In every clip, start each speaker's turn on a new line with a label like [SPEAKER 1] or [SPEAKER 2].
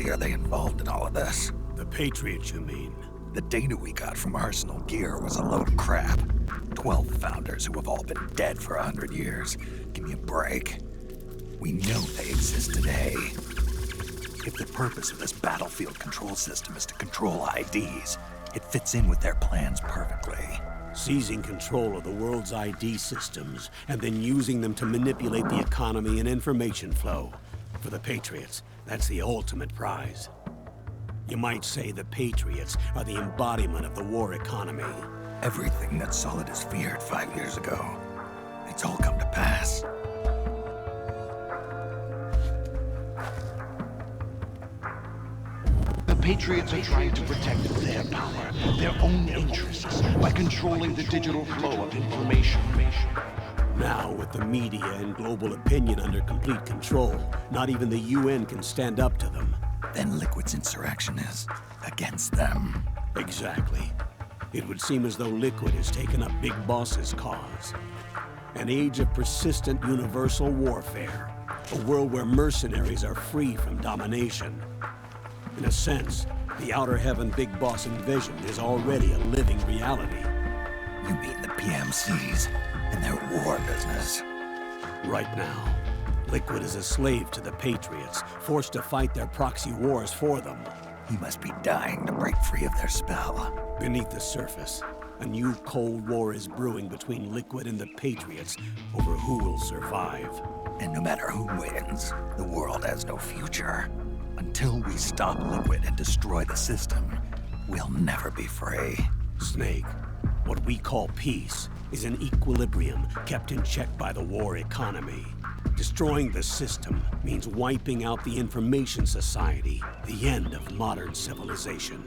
[SPEAKER 1] Are they involved in all of this?
[SPEAKER 2] The Patriots, you mean?
[SPEAKER 1] The data we got from Arsenal Gear was a load of crap. 12 founders who have all been dead for 100 years. Give me a break. We know they exist today. If the purpose of this battlefield control system is to control IDs, it fits in with their plans perfectly.
[SPEAKER 2] Seizing control of the world's ID systems, and then using them to manipulate the economy and information flow. For the Patriots, that's the ultimate prize. You might say the Patriots are the embodiment of the war economy.
[SPEAKER 1] Everything that Solid has feared 5 years ago, it's all come to pass.
[SPEAKER 3] The Patriots are trying to protect their power, their own interests, by controlling the digital flow of information.
[SPEAKER 2] Now, with the media and global opinion under complete control, not even the UN can stand up to them.
[SPEAKER 1] Then Liquid's insurrection is against them.
[SPEAKER 2] Exactly. It would seem as though Liquid has taken up Big Boss's cause. An age of persistent universal warfare. A world where mercenaries are free from domination. In a sense, the Outer Heaven Big Boss envisioned is already a living reality.
[SPEAKER 1] You mean the PMCs and their war business?
[SPEAKER 2] Right now, Liquid is a slave to the Patriots, forced to fight their proxy wars for them.
[SPEAKER 1] He must be dying to break free of their spell.
[SPEAKER 2] Beneath the surface, a new Cold War is brewing between Liquid and the Patriots over who will survive.
[SPEAKER 1] And no matter who wins, the world has no future. Until we stop Liquid and destroy the system, we'll never be free.
[SPEAKER 2] Snake, what we call peace is an equilibrium kept in check by the war economy. Destroying the system means wiping out the information society, the end of modern civilization.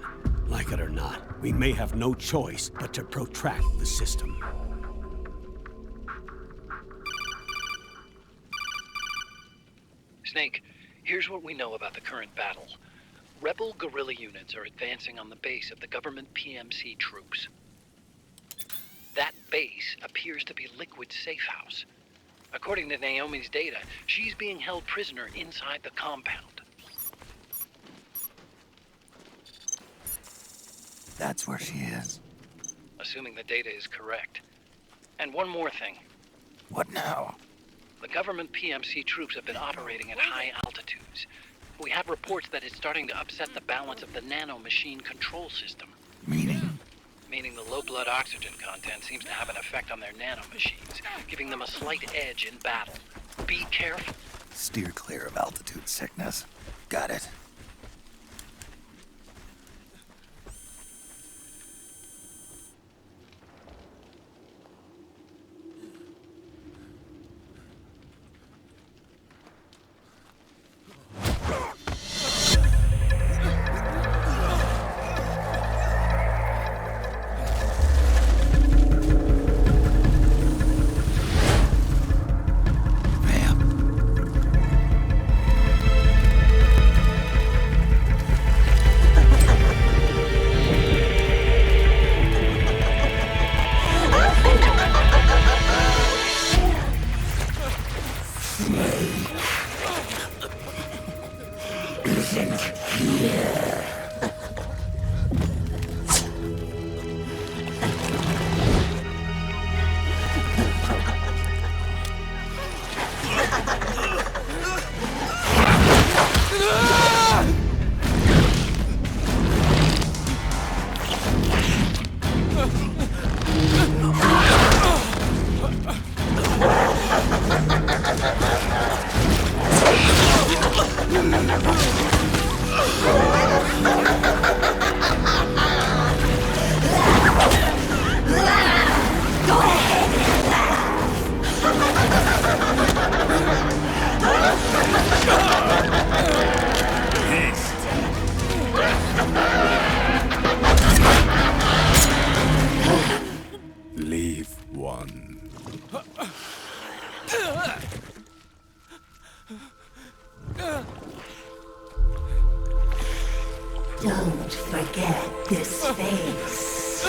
[SPEAKER 2] Like it or not, we may have no choice but to protract the system.
[SPEAKER 4] Snake, here's what we know about the current battle. Rebel guerrilla units are advancing on the base of the government PMC troops. That base appears to be Liquid's safe house. According to Naomi's data, she's being held prisoner inside the compound.
[SPEAKER 1] That's where she is.
[SPEAKER 4] Assuming the data is correct. And one more thing.
[SPEAKER 1] What now?
[SPEAKER 4] The government PMC troops have been operating at high altitudes. We have reports that it's starting to upset the balance of the nano-machine control system.
[SPEAKER 1] Meaning?
[SPEAKER 4] Meaning the low blood oxygen content seems to have an effect on their nano-machines, giving them a slight edge in battle. Be careful.
[SPEAKER 1] Steer clear of altitude sickness. Got it.
[SPEAKER 5] Leave one.
[SPEAKER 6] Don't forget this face.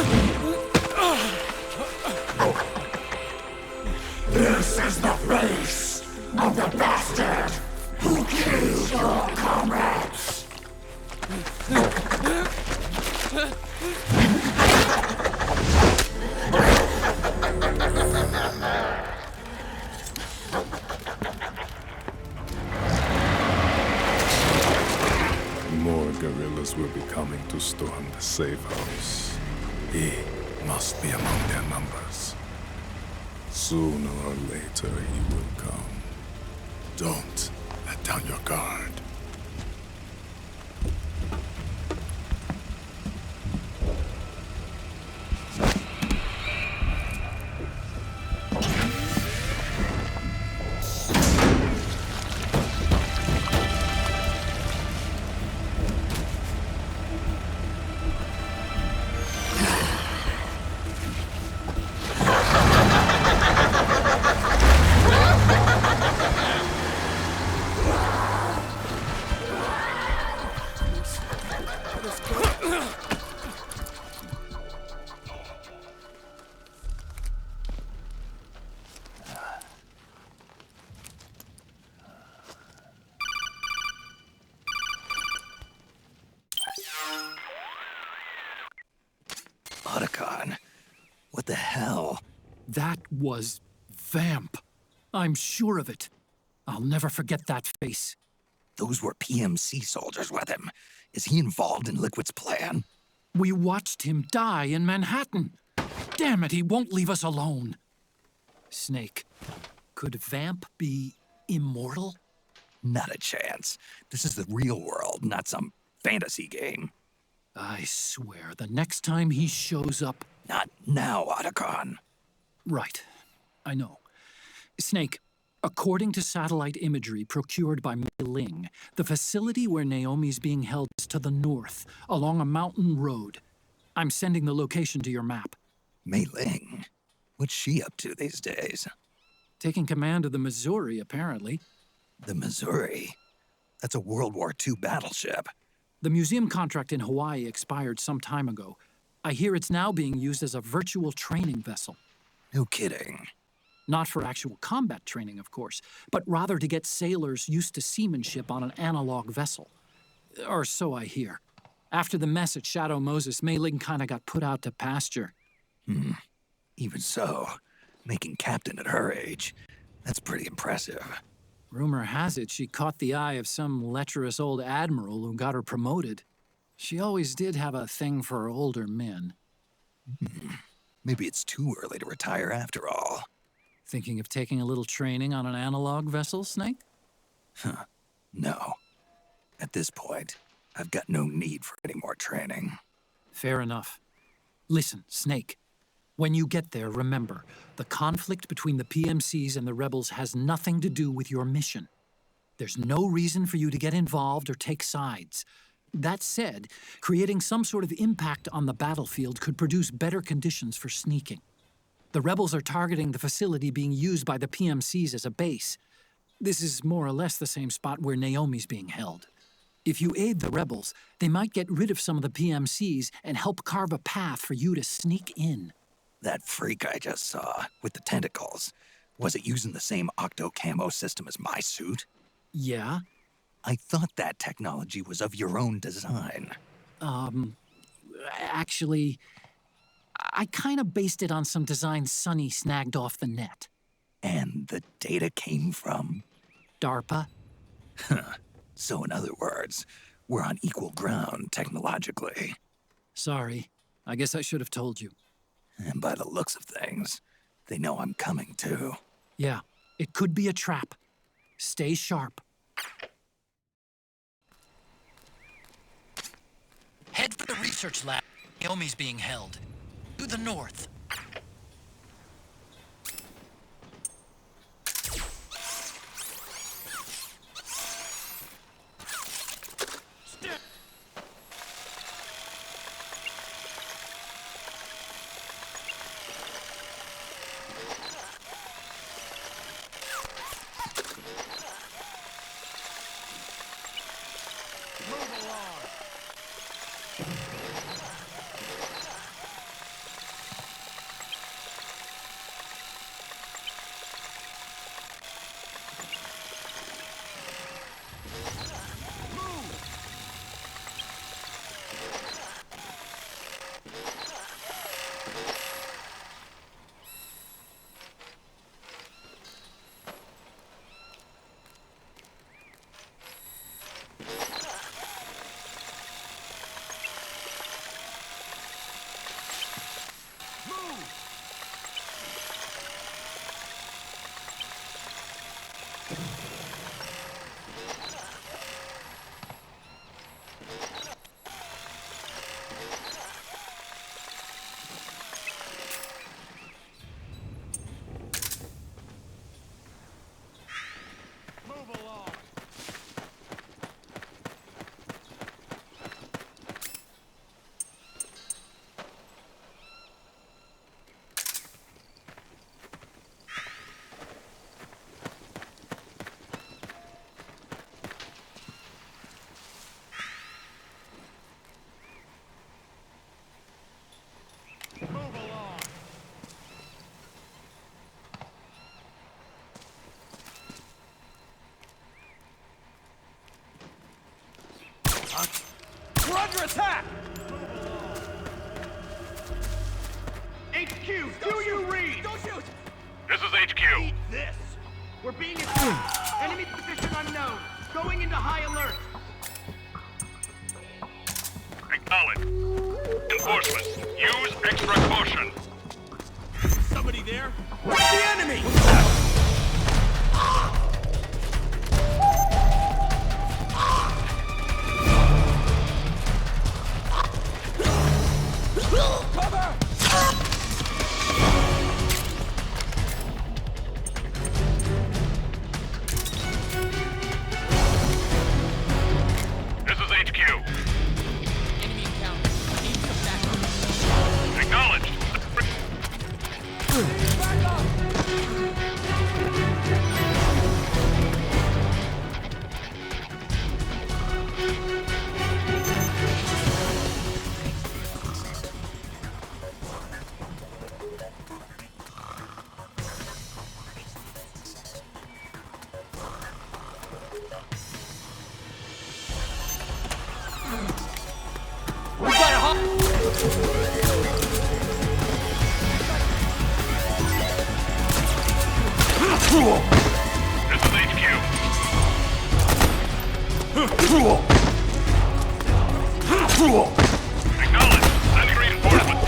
[SPEAKER 6] This is the face of the bastard who killed your comrades.
[SPEAKER 5] More guerrillas will be coming to storm the safe house. He must be among their numbers. Sooner or later, he will come. Don't let down your guard.
[SPEAKER 1] What the hell?
[SPEAKER 7] That was Vamp. I'm sure of it. I'll never forget that face.
[SPEAKER 1] Those were PMC soldiers with him. Is he involved in Liquid's plan?
[SPEAKER 7] We watched him die in Manhattan. Damn it, he won't leave us alone. Snake, could Vamp be immortal?
[SPEAKER 1] Not a chance. This is the real world, not some fantasy game.
[SPEAKER 7] I swear, the next time he shows up...
[SPEAKER 1] Not now, Otacon.
[SPEAKER 7] Right. I know. Snake, according to satellite imagery procured by Mei Ling, the facility where Naomi's being held is to the north, along a mountain road. I'm sending the location to your map.
[SPEAKER 1] Mei Ling? What's she up to these days?
[SPEAKER 7] Taking command of the Missouri, apparently.
[SPEAKER 1] The Missouri? That's a World War II battleship.
[SPEAKER 7] The museum contract in Hawaii expired some time ago. I hear it's now being used as a virtual training vessel.
[SPEAKER 1] No kidding.
[SPEAKER 7] Not for actual combat training, of course, but rather to get sailors used to seamanship on an analog vessel. Or so I hear. After the mess at Shadow Moses, Mei Ling kinda got put out to pasture.
[SPEAKER 1] Even so, making captain at her age, that's pretty impressive.
[SPEAKER 7] Rumor has it she caught the eye of some lecherous old admiral who got her promoted. She always did have a thing for older men.
[SPEAKER 1] Maybe it's too early to retire after all.
[SPEAKER 7] Thinking of taking a little training on an analog vessel, Snake?
[SPEAKER 1] No. At this point, I've got no need for any more training.
[SPEAKER 7] Fair enough. Listen, Snake. When you get there, remember, the conflict between the PMCs and the rebels has nothing to do with your mission. There's no reason for you to get involved or take sides. That said, creating some sort of impact on the battlefield could produce better conditions for sneaking. The rebels are targeting the facility being used by the PMCs as a base. This is more or less the same spot where Naomi's being held. If you aid the rebels, they might get rid of some of the PMCs and help carve a path for you to sneak in.
[SPEAKER 1] That freak I just saw, with the tentacles, was it using the same octo-camo system as my suit?
[SPEAKER 7] Yeah?
[SPEAKER 1] I thought that technology was of your own design.
[SPEAKER 7] Actually, I kinda based it on some design Sonny snagged off the net.
[SPEAKER 1] And the data came from?
[SPEAKER 7] DARPA?
[SPEAKER 1] So in other words, we're on equal ground technologically.
[SPEAKER 7] Sorry, I guess I should have told you.
[SPEAKER 1] And by the looks of things, they know I'm coming too.
[SPEAKER 7] Yeah, it could be a trap. Stay sharp. Head for the research lab. Naomi's being held. To the north.
[SPEAKER 8] We're under attack! HQ, do you read? Don't shoot!
[SPEAKER 9] This is HQ.
[SPEAKER 8] Eat this! We're being attacked. Enemy position unknown. Going into high alert.
[SPEAKER 9] Acknowledge. Enforcement. Use extra caution.
[SPEAKER 8] Somebody there? Where's the enemy? Cover!
[SPEAKER 9] This is HQ.
[SPEAKER 10] Enemy encounter. Need some backup.
[SPEAKER 9] Acknowledged.
[SPEAKER 8] Back up!
[SPEAKER 10] We got a hot.
[SPEAKER 9] This is HQ. Acknowledged. Sending reinforcement.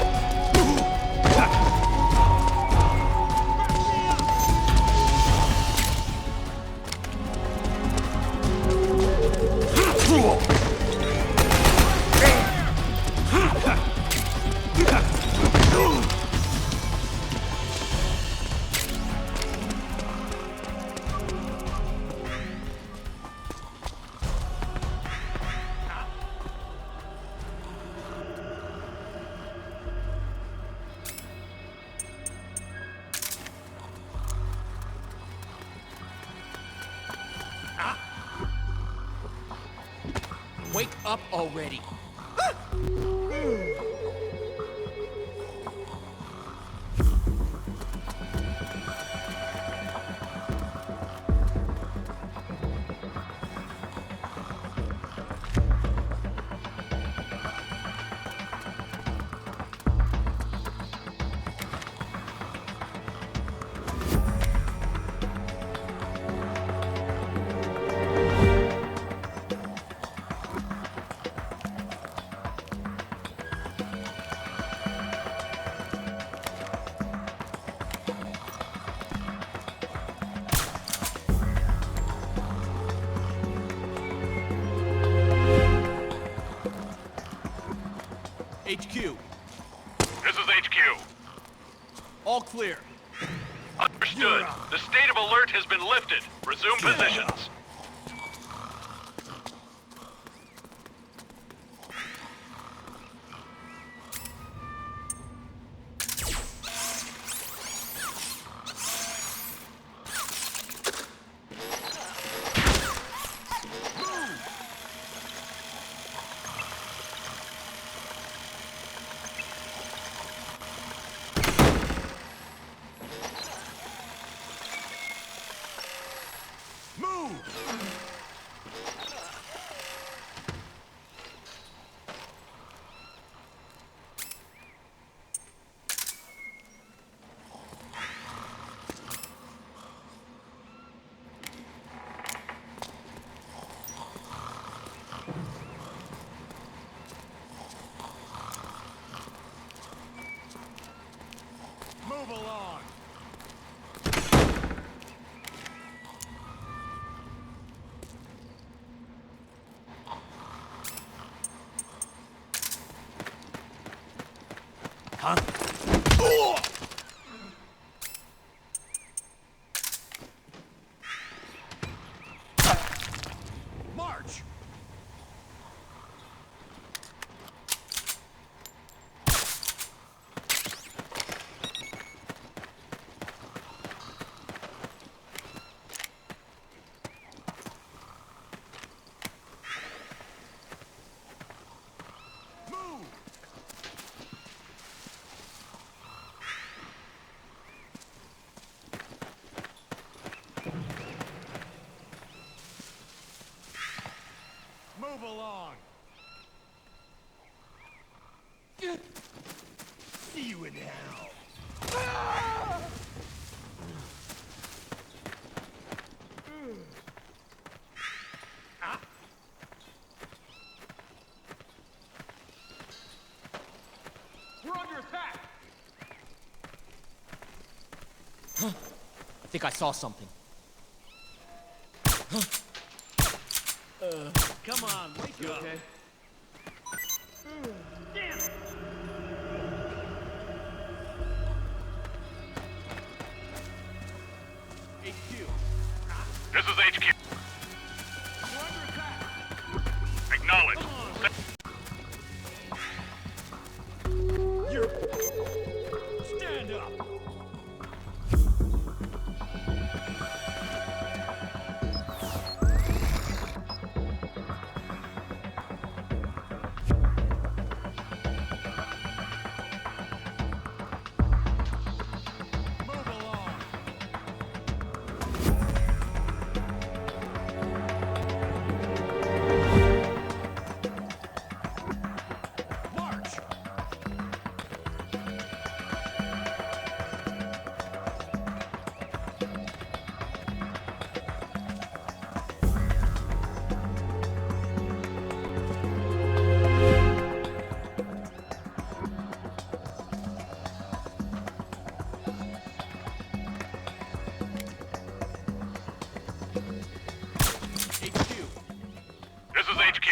[SPEAKER 10] Wake up already. HQ.
[SPEAKER 9] This is HQ.
[SPEAKER 10] All clear.
[SPEAKER 9] Understood. The state of alert has been lifted. Resume positions.
[SPEAKER 8] Move along.
[SPEAKER 10] Huh?
[SPEAKER 8] March. Move along. See you in hell. We're under attack.
[SPEAKER 10] I think I saw something.
[SPEAKER 8] Come on, wake up. Okay? Damn it! HQ.
[SPEAKER 9] This is HQ.
[SPEAKER 8] We're under attack.
[SPEAKER 9] Acknowledged.
[SPEAKER 8] You're... Stand up. Move along. March. HQ.
[SPEAKER 9] This is HQ.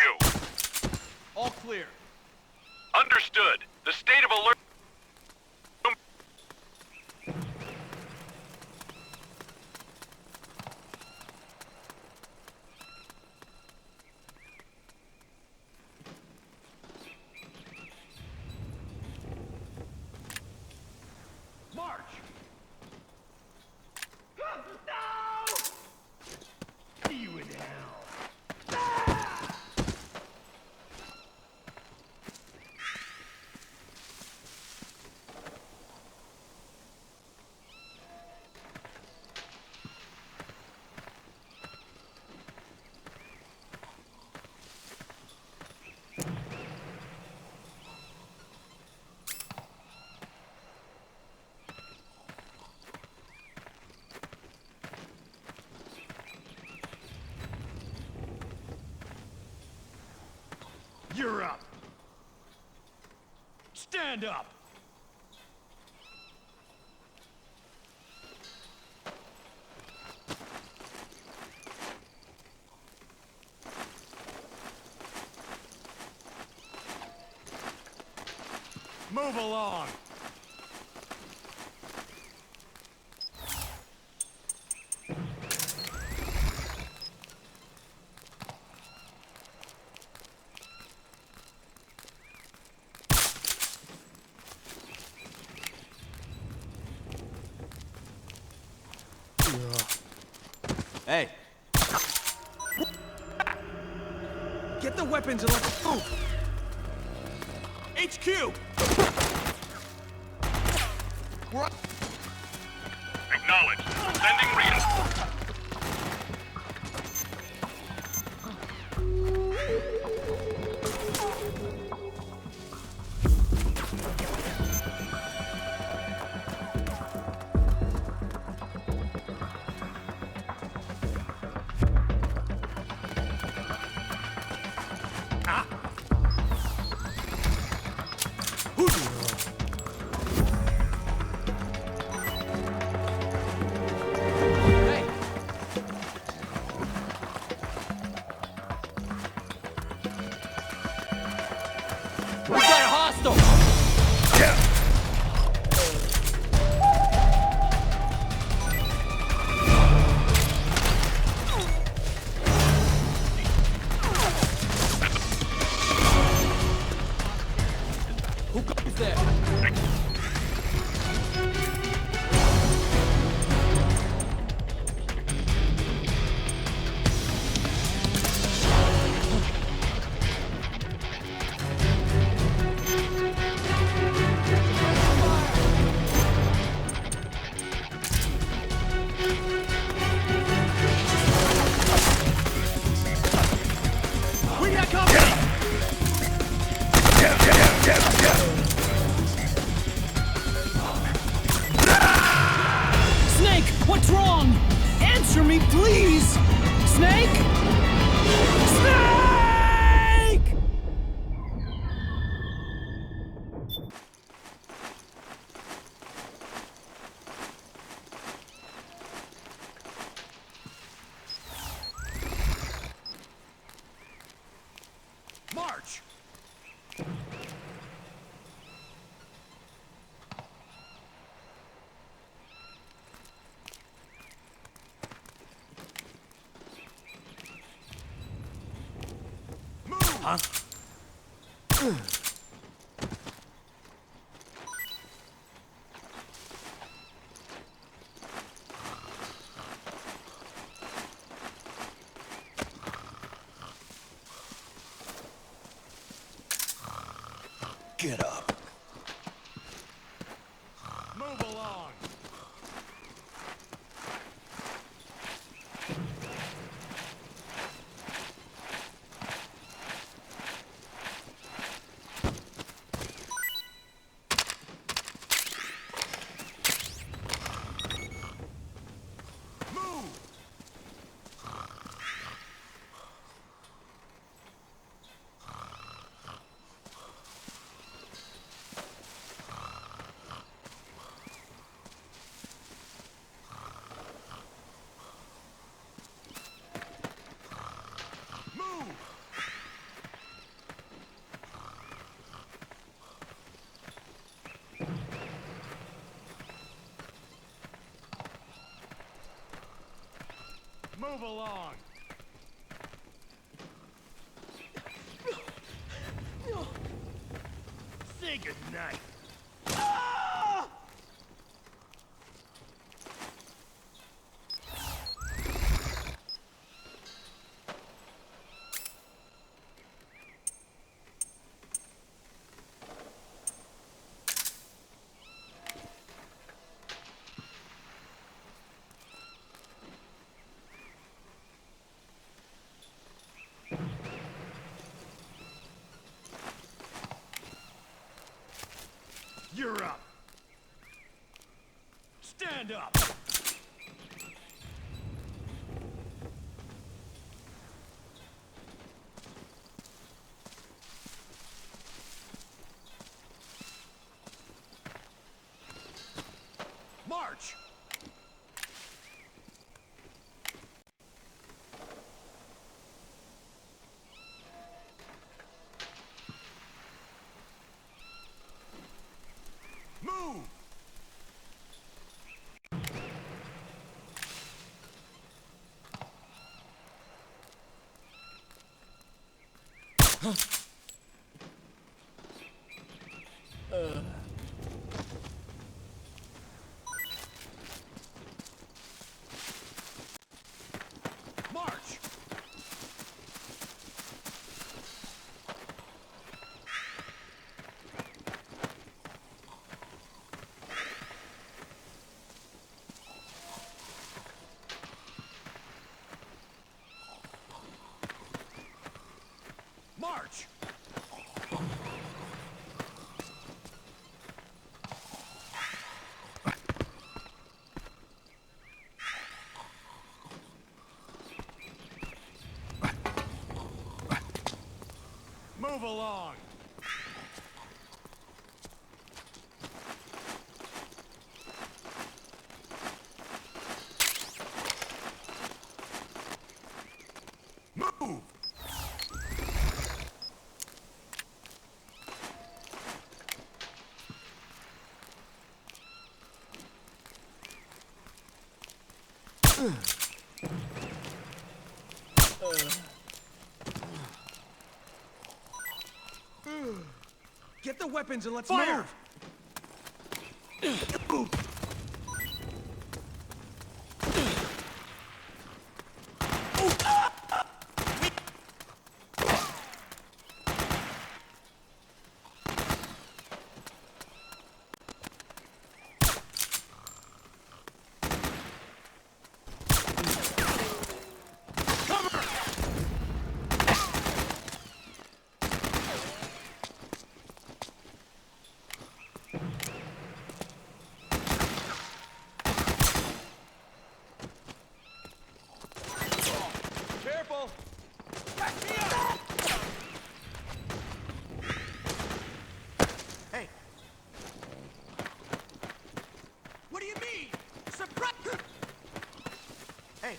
[SPEAKER 8] All clear.
[SPEAKER 9] Understood. The state of alert...
[SPEAKER 8] March. No! See you in hell. You're up. Stand up.
[SPEAKER 10] Move along! Hey! Get the weapons and let's move! HQ!
[SPEAKER 9] Acknowledged. Sending reinforcements.
[SPEAKER 7] Snake, what's wrong? Answer me, please! Snake? Snake!
[SPEAKER 10] March!
[SPEAKER 1] Huh? Get up.
[SPEAKER 10] Move along! Move along! Say goodnight! You're up! Stand up! March! March! March! Move along! Move! Get the weapons and let's
[SPEAKER 8] Fire!
[SPEAKER 10] move! Careful! Back me up! Hey! What do you mean? Suppress! Hey!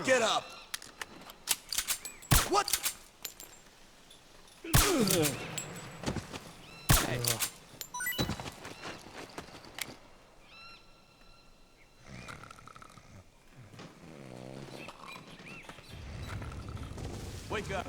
[SPEAKER 10] Get up! What? Hey. Wake up.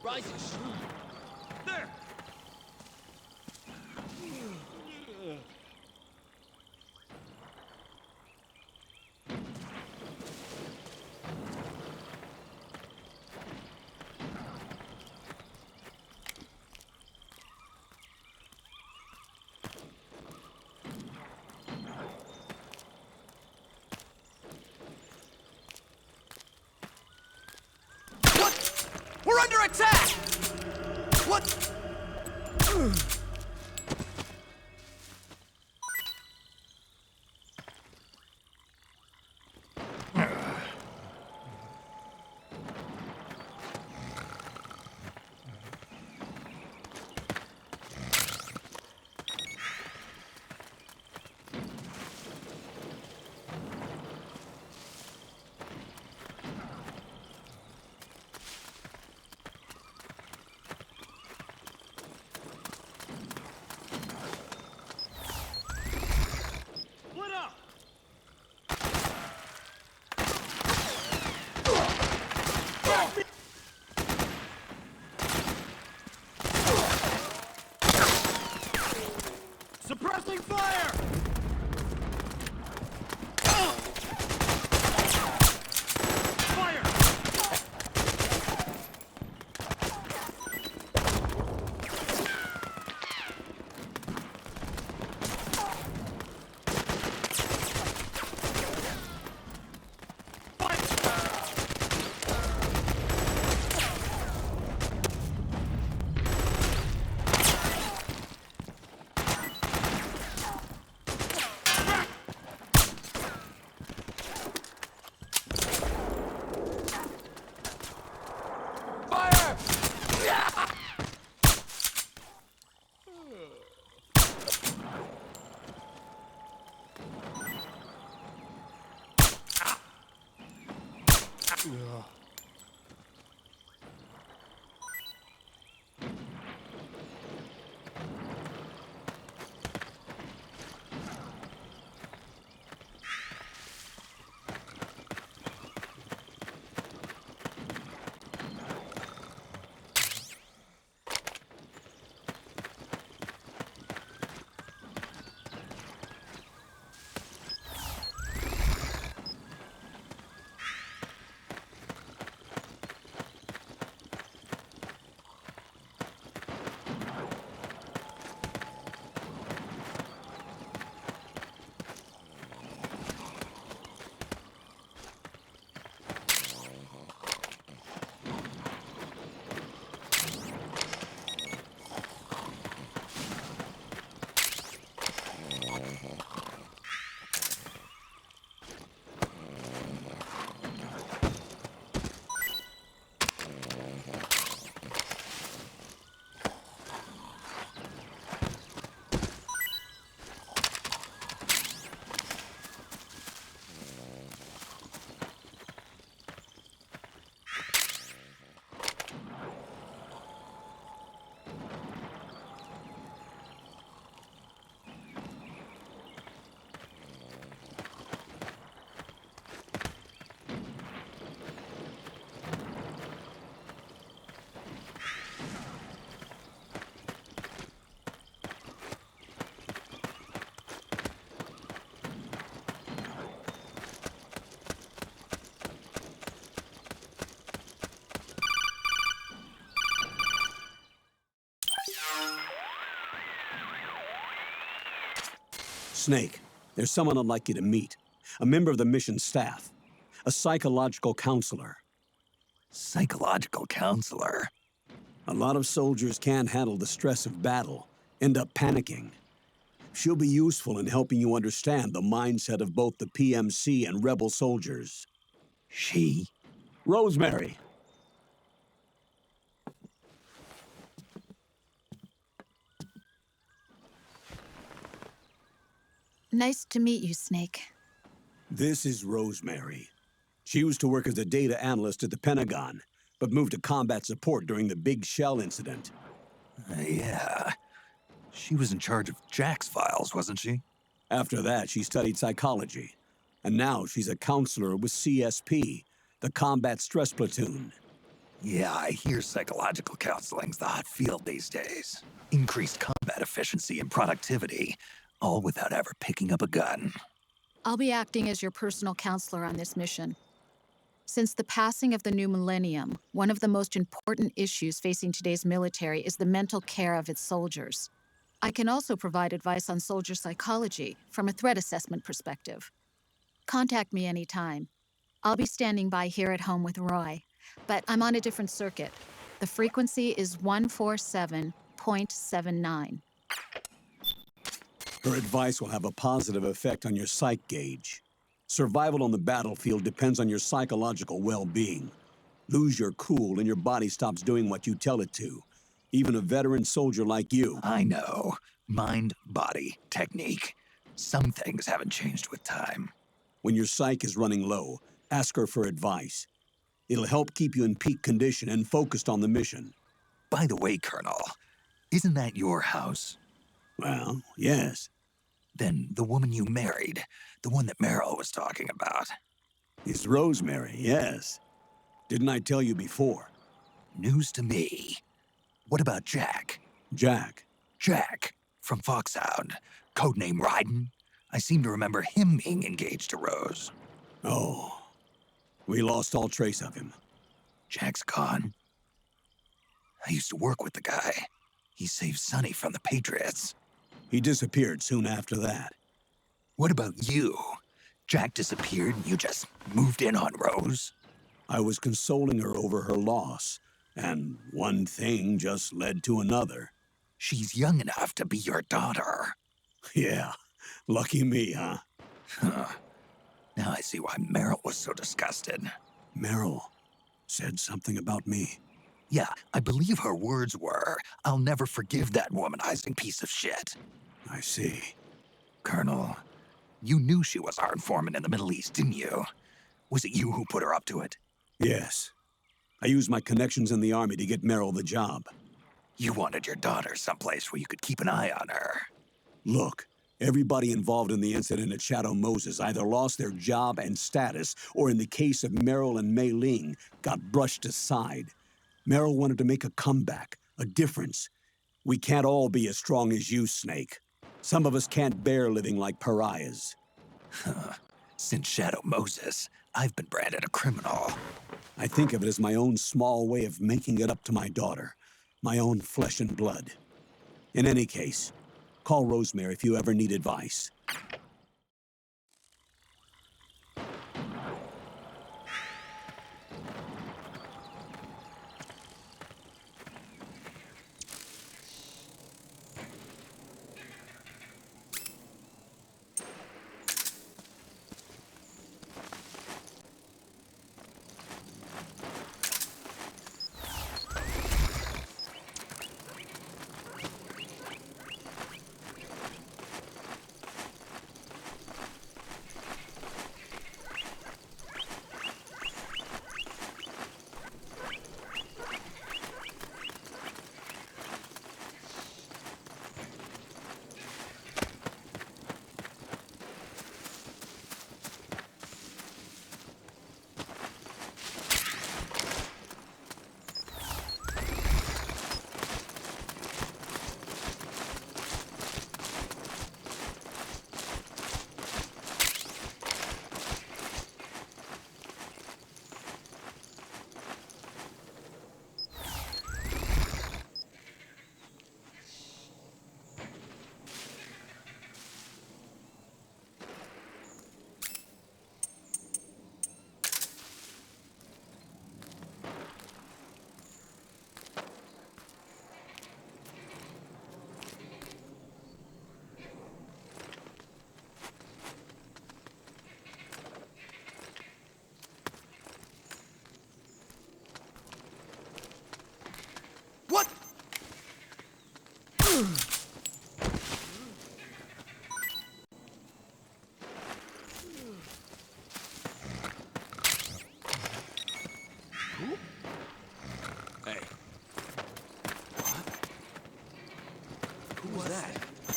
[SPEAKER 10] Rising. There. What? We're under attack! What? Suppressing fire! Fire!
[SPEAKER 2] Snake, there's someone I'd like you to meet. A member of the mission staff. A psychological counselor.
[SPEAKER 1] Psychological counselor?
[SPEAKER 2] A lot of soldiers can't handle the stress of battle, end up panicking. She'll be useful in helping you understand the mindset of both the PMC and rebel soldiers.
[SPEAKER 1] She?
[SPEAKER 2] Rosemary.
[SPEAKER 11] Nice to meet you, Snake.
[SPEAKER 2] This is Rosemary. She used to work as a data analyst at the Pentagon, but moved to combat support during the Big Shell incident.
[SPEAKER 1] Yeah. She was in charge of Jack's files, wasn't she?
[SPEAKER 2] After that, she studied psychology. And now she's a counselor with CSP, the Combat Stress Platoon.
[SPEAKER 1] Yeah, I hear psychological counseling's the hot field these days. Increased combat efficiency and productivity, all without ever picking up a gun.
[SPEAKER 11] I'll be acting as your personal counselor on this mission. Since the passing of the new millennium, one of the most important issues facing today's military is the mental care of its soldiers. I can also provide advice on soldier psychology from a threat assessment perspective. Contact me anytime. I'll be standing by here at home with Roy, but I'm on a different circuit. The frequency is 147.79.
[SPEAKER 2] Her advice will have a positive effect on your psych gauge. Survival on the battlefield depends on your psychological well-being. Lose your cool and your body stops doing what you tell it to. Even a veteran soldier like you.
[SPEAKER 1] I know. Mind, body, technique. Some things haven't changed with time.
[SPEAKER 2] When your psyche is running low, ask her for advice. It'll help keep you in peak condition and focused on the mission.
[SPEAKER 1] By the way, Colonel, isn't that your house?
[SPEAKER 2] Well, yes.
[SPEAKER 1] Then the woman you married, the one that Meryl was talking about.
[SPEAKER 2] Is Rosemary, yes. Didn't I tell you before?
[SPEAKER 1] News to me. What about Jack?
[SPEAKER 2] Jack?
[SPEAKER 1] Jack, from Foxhound. Codename Ryden. I seem to remember him being engaged to Rose.
[SPEAKER 2] Oh. We lost all trace of him.
[SPEAKER 1] Jack's gone. I used to work with the guy. He saved Sonny from the Patriots.
[SPEAKER 2] He disappeared soon after that.
[SPEAKER 1] What about you? Jack disappeared and you just moved in on Rose?
[SPEAKER 2] I was consoling her over her loss, and one thing just led to another.
[SPEAKER 1] She's young enough to be your daughter.
[SPEAKER 2] Yeah, lucky me, huh?
[SPEAKER 1] Now I see why Meryl was so disgusted.
[SPEAKER 2] Meryl said something about me.
[SPEAKER 1] Yeah, I believe her words were, "I'll never forgive that womanizing piece of shit."
[SPEAKER 2] I see.
[SPEAKER 1] Colonel, you knew she was our informant in the Middle East, didn't you? Was it you who put her up to it?
[SPEAKER 2] Yes. I used my connections in the Army to get Meryl the job.
[SPEAKER 1] You wanted your daughter someplace where you could keep an eye on her.
[SPEAKER 2] Look, everybody involved in the incident at Shadow Moses either lost their job and status, or in the case of Meryl and Mei Ling, got brushed aside. Meryl wanted to make a comeback, a difference. We can't all be as strong as you, Snake. Some of us can't bear living like pariahs.
[SPEAKER 1] Since Shadow Moses, I've been branded a criminal.
[SPEAKER 2] I think of it as my own small way of making it up to my daughter, my own flesh and blood. In any case, call Rosemary if you ever need advice.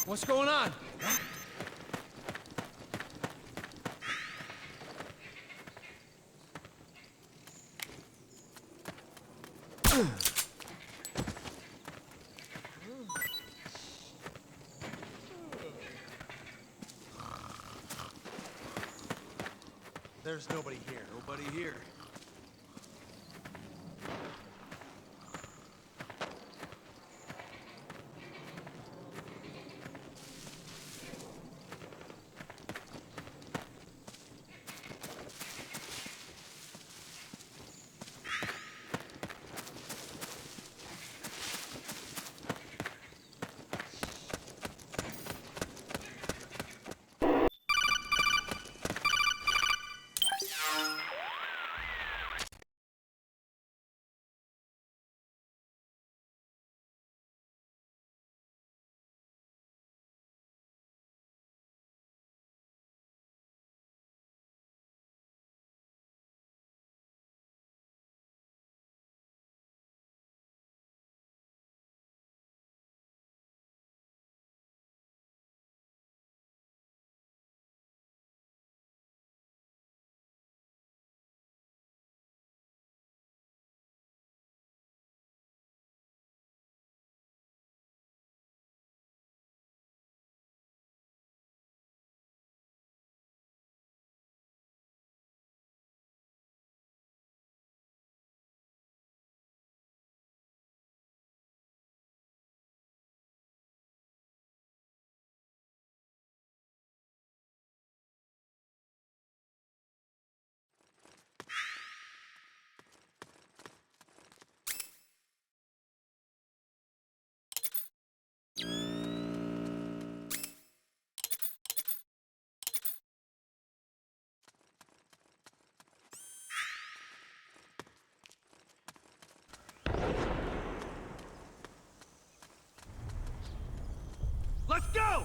[SPEAKER 10] What's going on? There's nobody here. Nobody here. Let's go!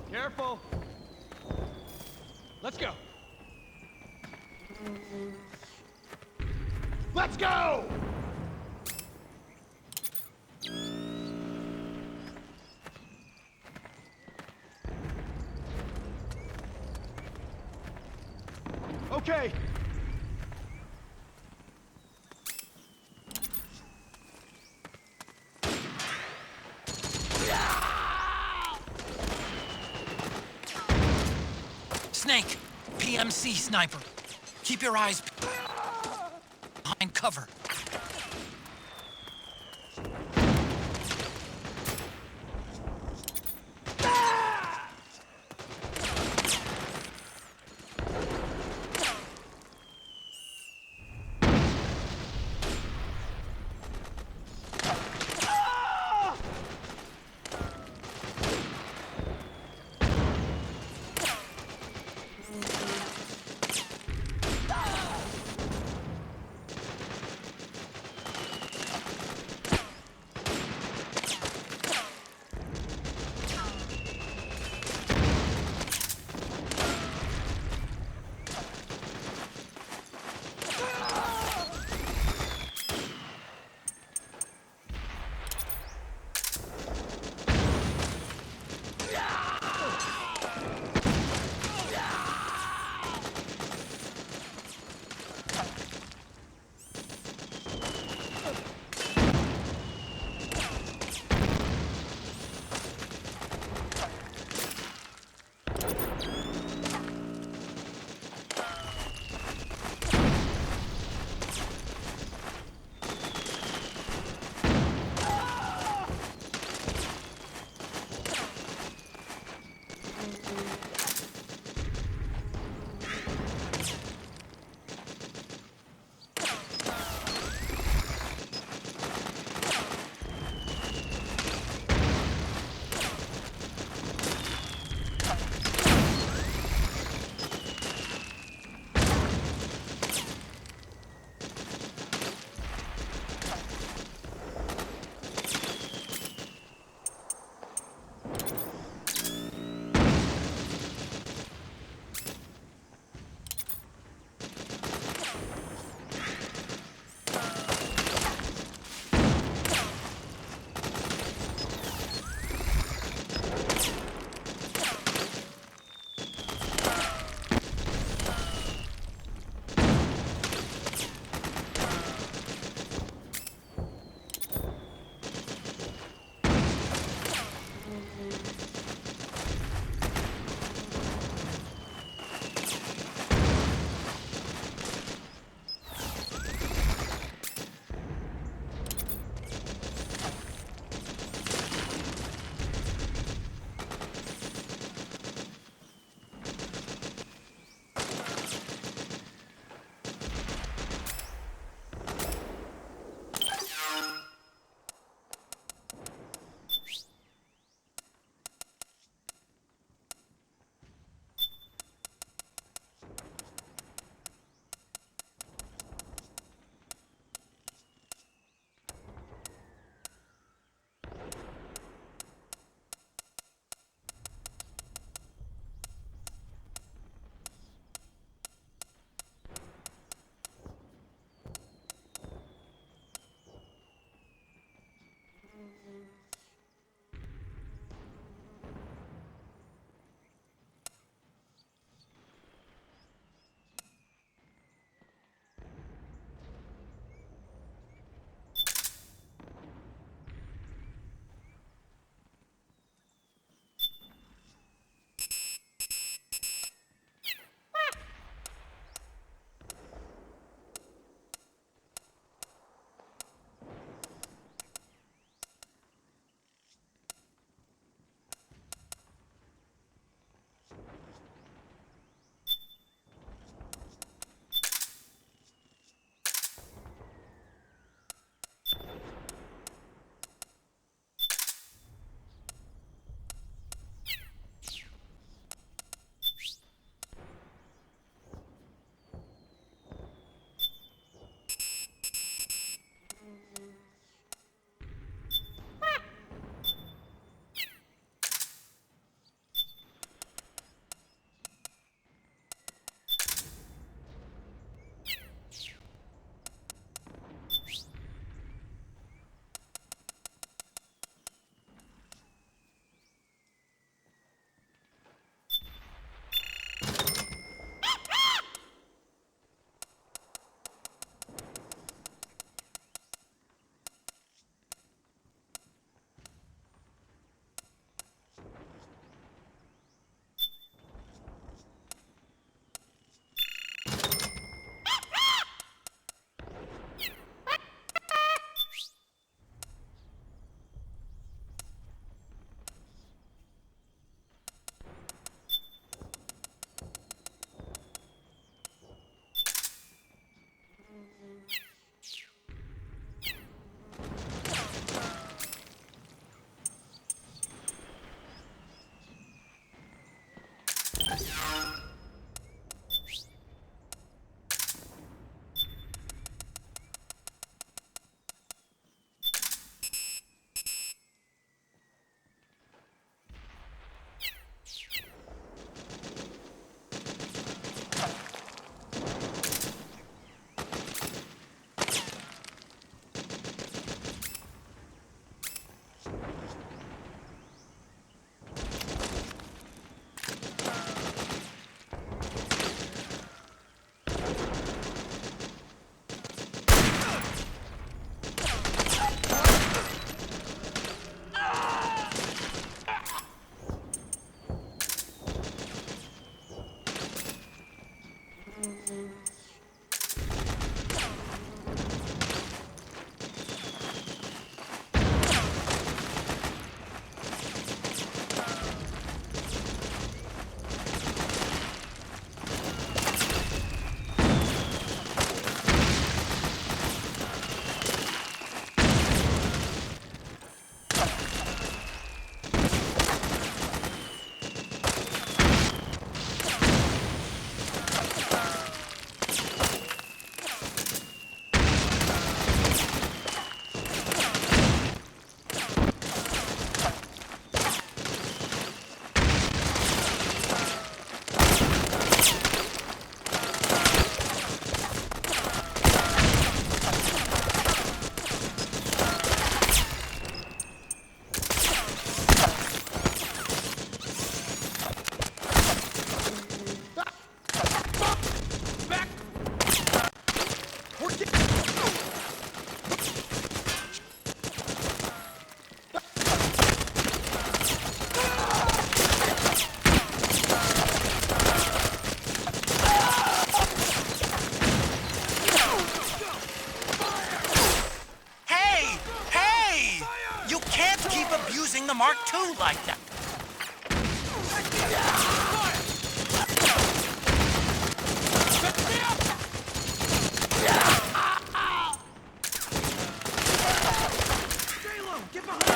[SPEAKER 10] Careful. Let's go. Let's go! Okay.
[SPEAKER 7] Snake! PMC sniper! Keep your eyes behind cover.
[SPEAKER 12] abusing the Mark II like that.
[SPEAKER 8] Stay low! Get behind!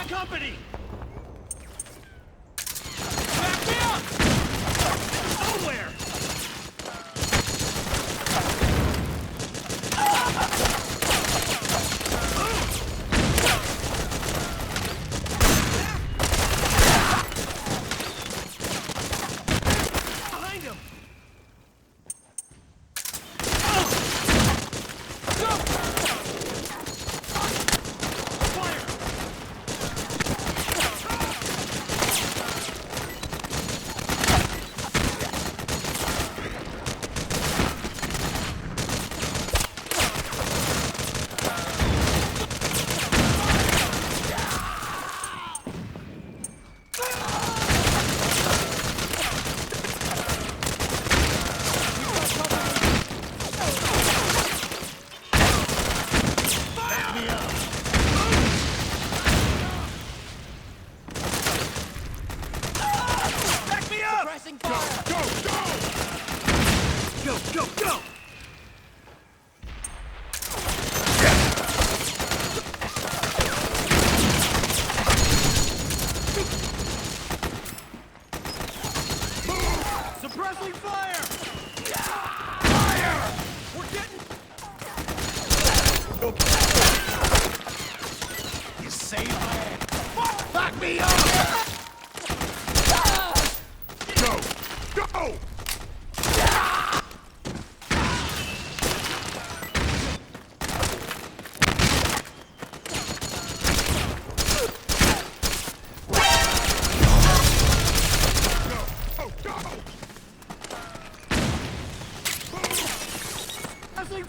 [SPEAKER 8] Company! Back me up! Nowhere! Behind him! Suppressing fire! Fire! We're getting... You saved my ass. Back me up! Go! Go!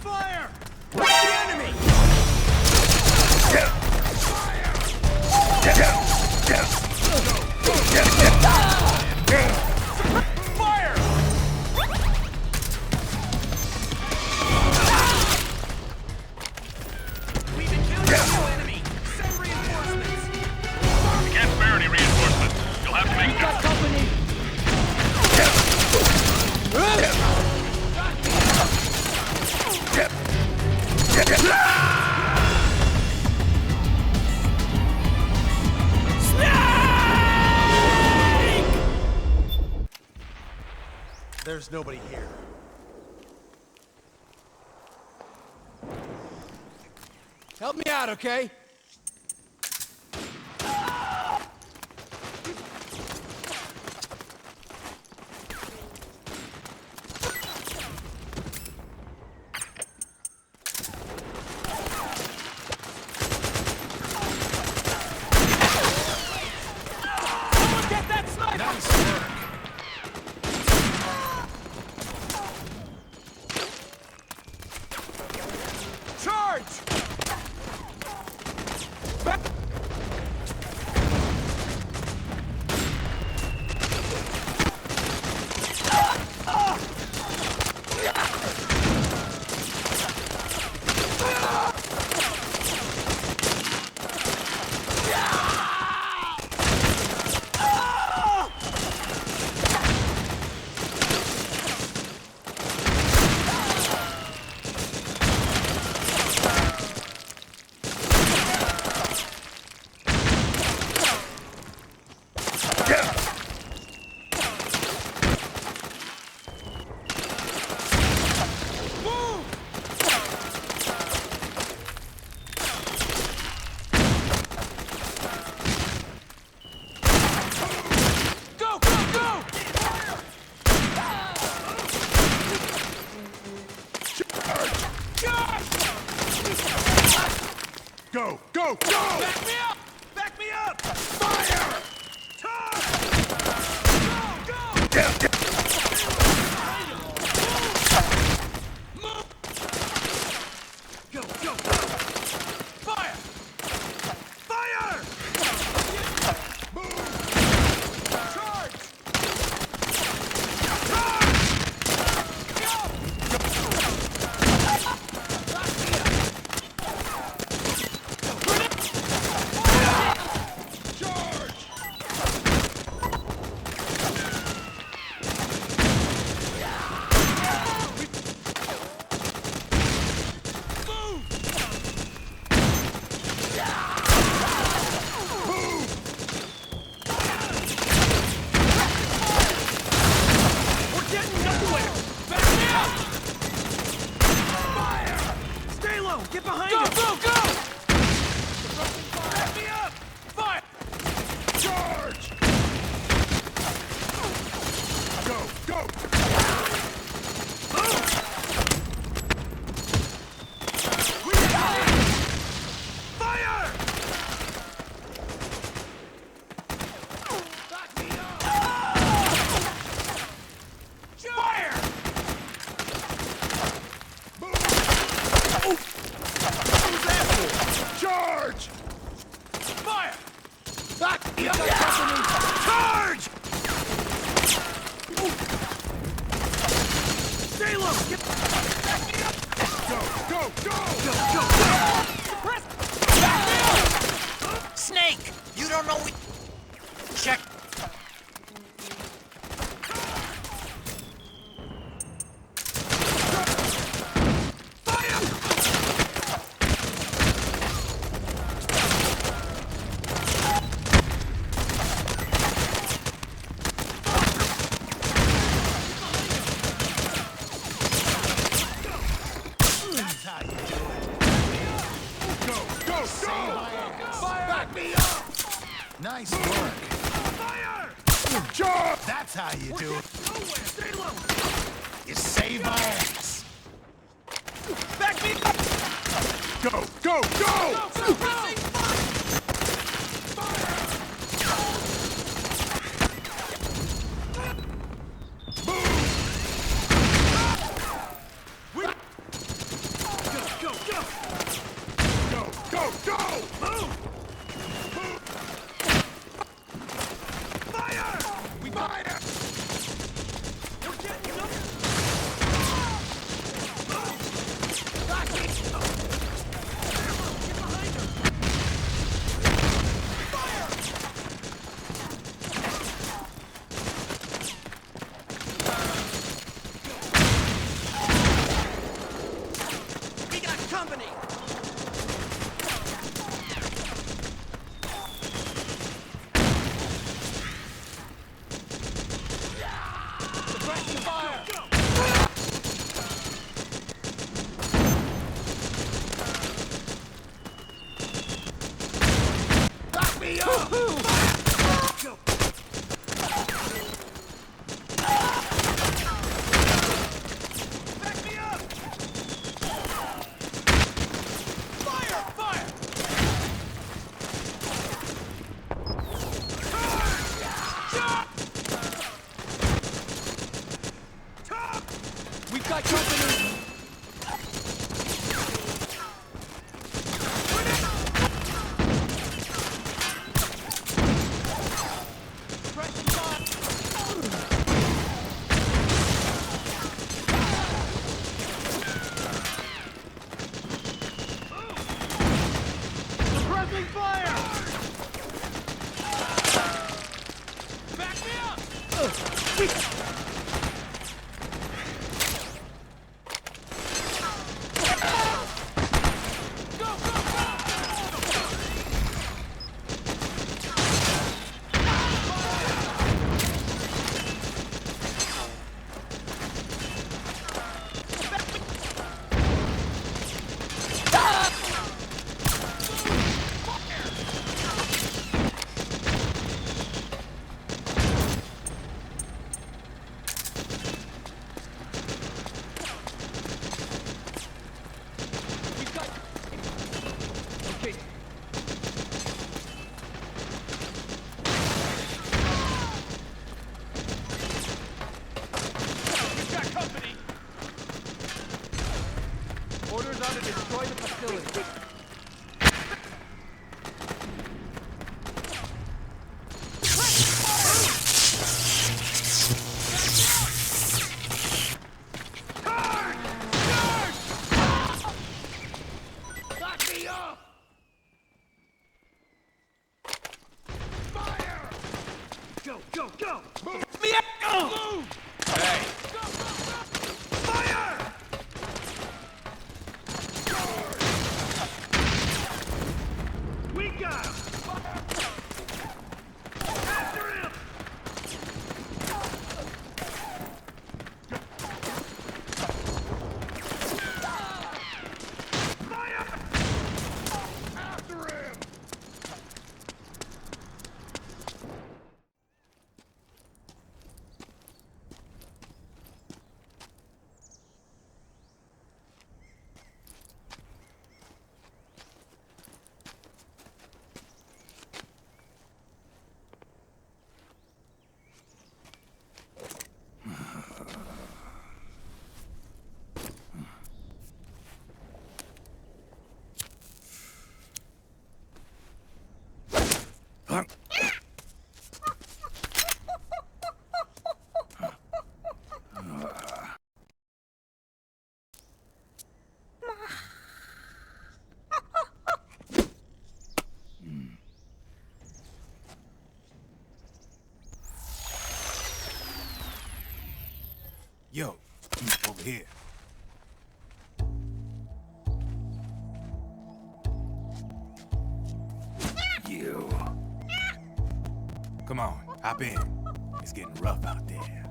[SPEAKER 8] Fire! What's the enemy? Fire! We've encountered no enemy. Send reinforcements.
[SPEAKER 9] We can't spare any reinforcements. You'll have to make
[SPEAKER 8] got company.
[SPEAKER 10] There's nobody here. Help me out, okay?
[SPEAKER 8] Someone get that sniper!
[SPEAKER 10] Nice work. Charge! Charge! That's how you do it.
[SPEAKER 8] Stay low!
[SPEAKER 10] You save our ass.
[SPEAKER 8] Back me up!
[SPEAKER 10] Go, go, go!
[SPEAKER 8] Suppressing
[SPEAKER 10] Yo, over here. You. Come on, hop in. It's getting rough out there.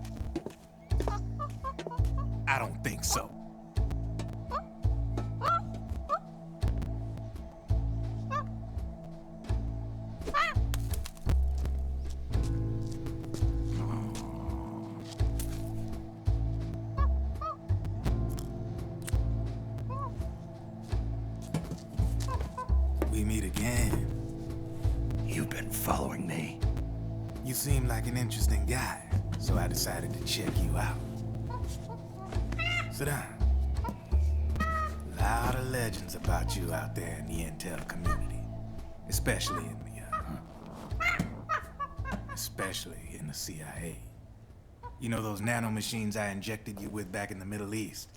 [SPEAKER 10] I don't think so.
[SPEAKER 13] You seem like an interesting guy, so I decided to check you out. Sit down. A lot of legends about you out there in the intel community, especially in the CIA. You know those nanomachines I injected you with back in the Middle East?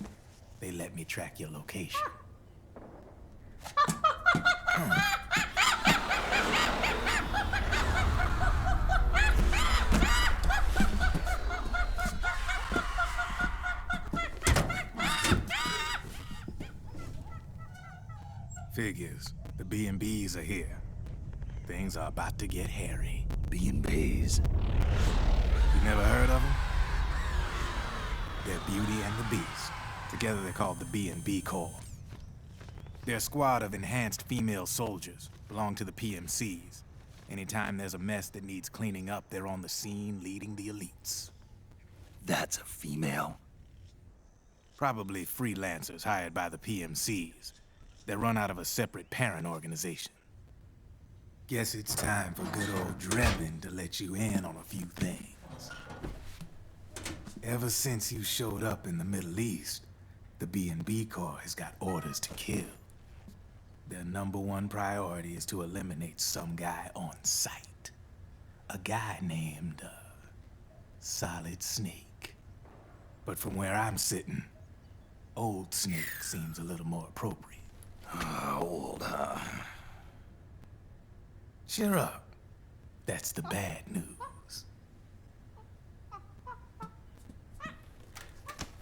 [SPEAKER 13] They let me track your location. Figures. The B&Bs are here. Things are about to get hairy.
[SPEAKER 1] B&Bs?
[SPEAKER 13] You never heard of them? They're Beauty and the Beast. Together they're called the B&B Corps. They're a squad of enhanced female soldiers, belong to the PMCs. Anytime there's a mess that needs cleaning up, they're on the scene leading the elites.
[SPEAKER 1] That's a female?
[SPEAKER 13] Probably freelancers hired by the PMCs. They're run out of a separate parent organization. Guess it's time for good old Drebin to let you in on a few things. Ever since you showed up in the Middle East, the B&B Corps has got orders to kill. Their #1 priority is to eliminate some guy on sight. A guy named, Solid Snake. But from where I'm sitting, Old Snake seems a little more appropriate.
[SPEAKER 1] Old, huh?
[SPEAKER 13] Cheer up. That's the bad news.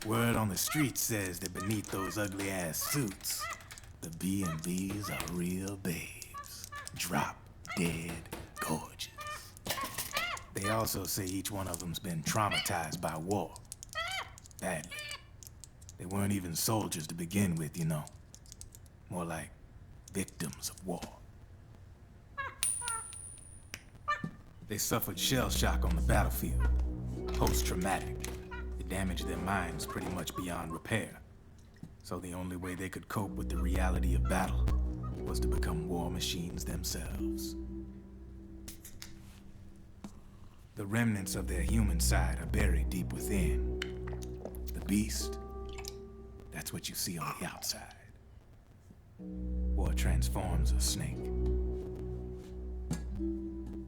[SPEAKER 13] Word on the street says that beneath those ugly-ass suits, the B&Bs are real babes. Drop dead gorgeous. They also say each one of them's been traumatized by war. Badly. They weren't even soldiers to begin with, you know. More like victims of war. They suffered shell shock on the battlefield. Post-traumatic. It damaged their minds pretty much beyond repair. So the only way they could cope with the reality of battle was to become war machines themselves. The remnants of their human side are buried deep within. The beast, that's what you see on the outside. War transforms a snake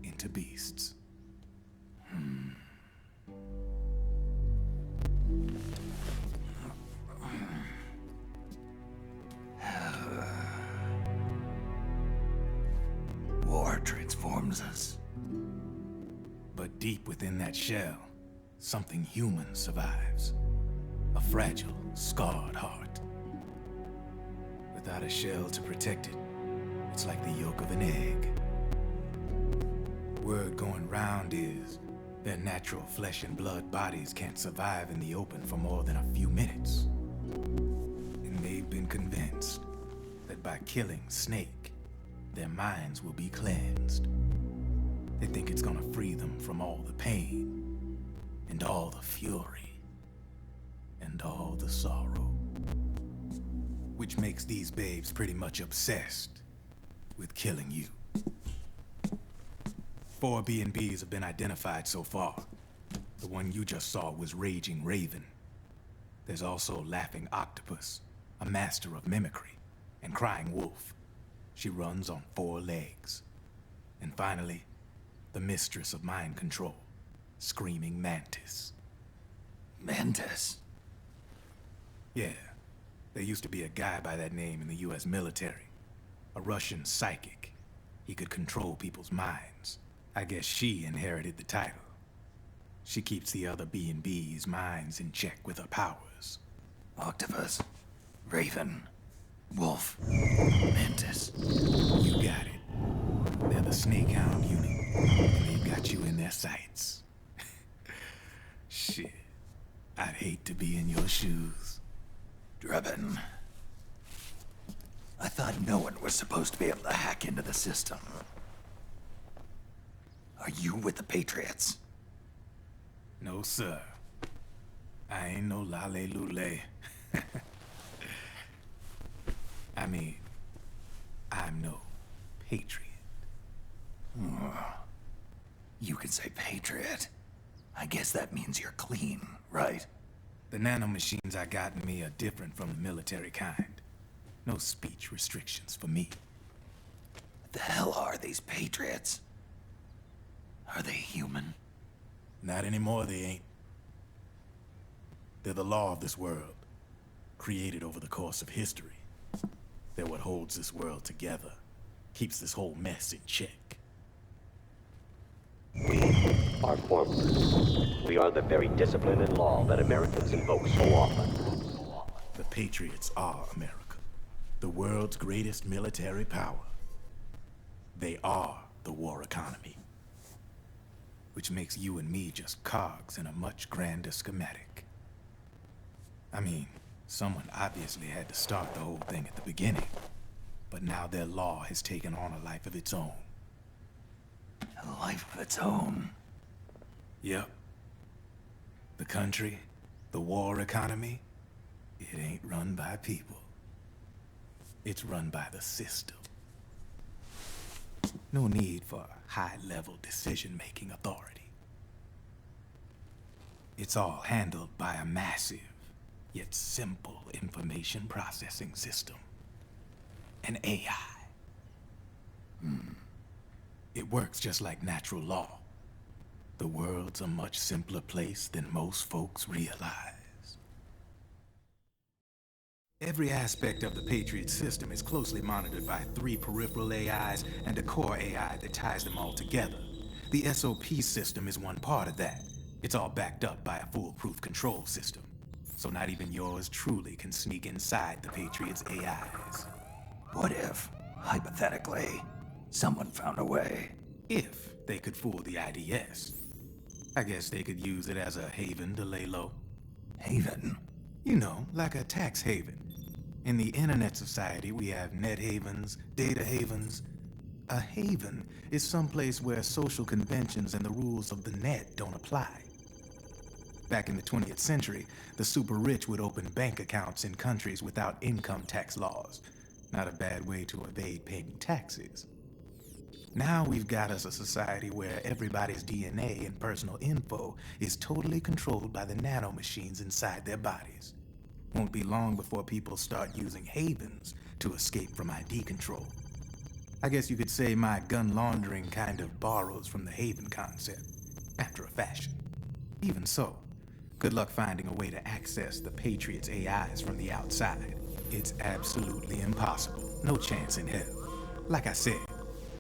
[SPEAKER 13] into beasts.
[SPEAKER 1] War transforms us.
[SPEAKER 13] But deep within that shell, something human survives. A fragile, scarred heart. Without a shell to protect it, it's like the yolk of an egg. Word going round is their natural flesh and blood bodies can't survive in the open for more than a few minutes. And they've been convinced that by killing Snake, their minds will be cleansed. They think it's gonna free them from all the pain, and all the fury, and all the sorrow. Which makes these babes pretty much obsessed with killing you. 4 B&Bs have been identified so far. The one you just saw was Raging Raven. There's also Laughing Octopus, a master of mimicry, and Crying Wolf. She runs on 4 legs. And finally, the mistress of mind control, Screaming Mantis.
[SPEAKER 1] Mantis?
[SPEAKER 13] Yeah. There used to be a guy by that name in the US military. A Russian psychic. He could control people's minds. I guess she inherited the title. She keeps the other B&B's minds in check with her powers.
[SPEAKER 1] Octopus, Raven, Wolf, Mantis.
[SPEAKER 13] You got it. They're the Snakehound unit, and they've got you in their sights. Shit. I'd hate to be in your shoes.
[SPEAKER 1] Drebin. I thought no one was supposed to be able to hack into the system. Are you with the Patriots?
[SPEAKER 13] No, sir. I ain't no lale-lule. I mean, I'm no patriot.
[SPEAKER 1] You can say Patriot. I guess that means you're clean, right?
[SPEAKER 13] The nanomachines I got in me are different from the military kind. No speech restrictions for me.
[SPEAKER 1] What the hell are these Patriots? Are they human?
[SPEAKER 13] Not anymore, they ain't. They're the law of this world, created over the course of history. They're what holds this world together, keeps this whole mess in check.
[SPEAKER 14] We are formless. We are the very discipline and law that Americans invoke so often.
[SPEAKER 13] The Patriots are America, the world's greatest military power. They are the war economy, which makes you and me just cogs in a much grander schematic. I mean, someone obviously had to start the whole thing at the beginning, but now their law has taken on a life of its own.
[SPEAKER 1] A life of its own?
[SPEAKER 13] Yep. The country, the war economy, it ain't run by people. It's run by the system. No need for high-level decision-making authority. It's all handled by a massive, yet simple information processing system. An AI. It works just like natural law. The world's a much simpler place than most folks realize. Every aspect of the Patriot system is closely monitored by 3 peripheral AIs and a core AI that ties them all together. The SOP system is one part of that. It's all backed up by a foolproof control system. So not even yours truly can sneak inside the Patriots' AIs.
[SPEAKER 1] What if, hypothetically, someone found a way?
[SPEAKER 13] If they could fool the IDS. I guess they could use it as a haven to lay low.
[SPEAKER 1] Haven?
[SPEAKER 13] You know, like a tax haven. In the internet society, we have net havens, data havens. A haven is someplace where social conventions and the rules of the net don't apply. Back in the 20th century, the super rich would open bank accounts in countries without income tax laws. Not a bad way to evade paying taxes. Now we've got us a society where everybody's DNA and personal info is totally controlled by the nanomachines inside their bodies. Won't be long before people start using havens to escape from ID control. I guess you could say my gun laundering kind of borrows from the haven concept, after a fashion. Even so, good luck finding a way to access the Patriots' AIs from the outside. It's absolutely impossible. No chance in hell. Like I said,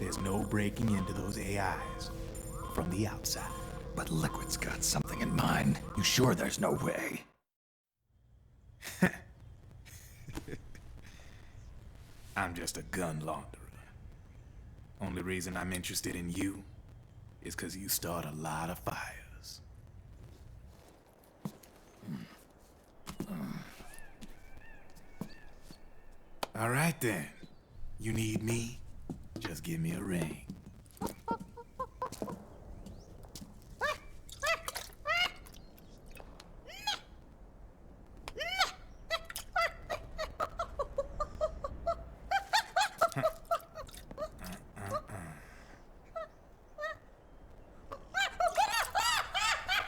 [SPEAKER 13] there's no breaking into those AIs from the outside.
[SPEAKER 1] But Liquid's got something in mind. You sure there's no way?
[SPEAKER 13] I'm just a gun launderer. Only reason I'm interested in you is because you start a lot of fires. All right then. You need me? Just give me a ring.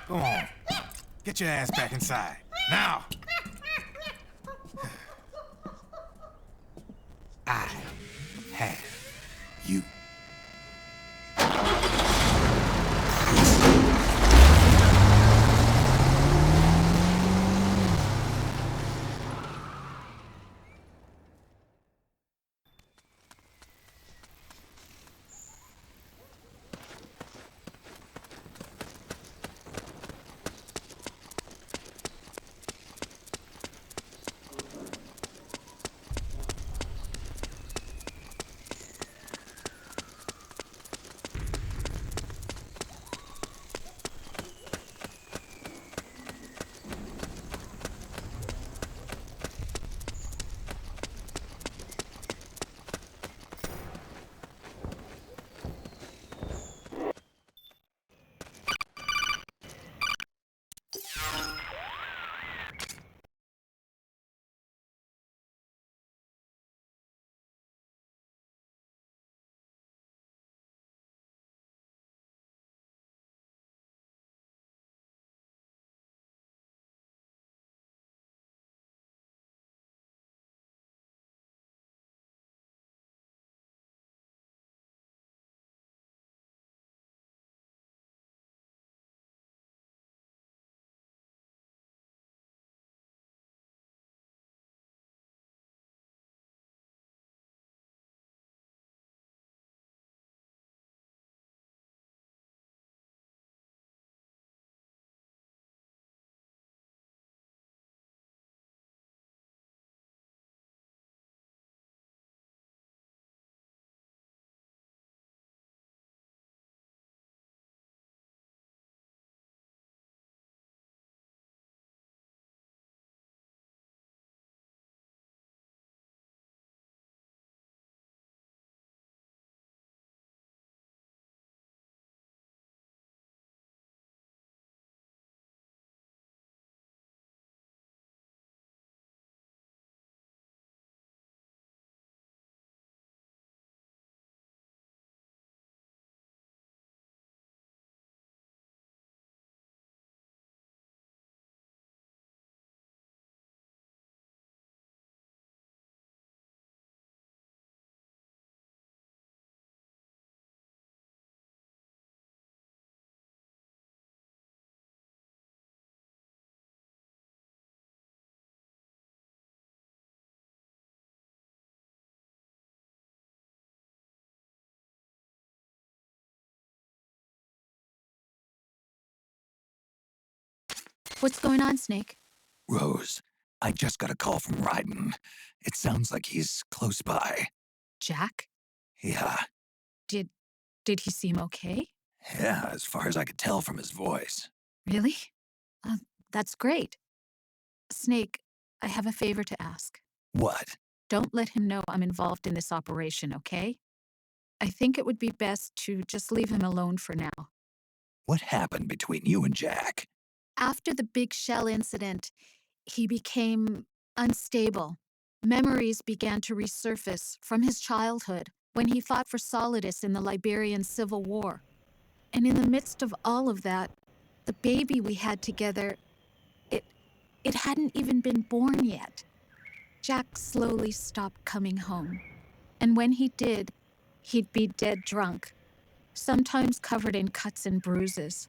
[SPEAKER 13] Go on. Get your ass back inside. Now! I have you.
[SPEAKER 11] What's going on, Snake?
[SPEAKER 1] Rose, I just got a call from Ryden. It sounds like he's close by.
[SPEAKER 11] Jack?
[SPEAKER 1] Yeah.
[SPEAKER 11] Did he seem okay?
[SPEAKER 1] Yeah, as far as I could tell from his voice.
[SPEAKER 11] Really? That's great. Snake, I have a favor to ask.
[SPEAKER 1] What?
[SPEAKER 11] Don't let him know I'm involved in this operation, okay? I think it would be best to just leave him alone for now.
[SPEAKER 1] What happened between you and Jack?
[SPEAKER 11] After the big shell incident, he became unstable. Memories began to resurface from his childhood when he fought for Solidus in the Liberian Civil War. And in the midst of all of that, the baby we had together, it hadn't even been born yet. Jack slowly stopped coming home. And when he did, he'd be dead drunk, sometimes covered in cuts and bruises.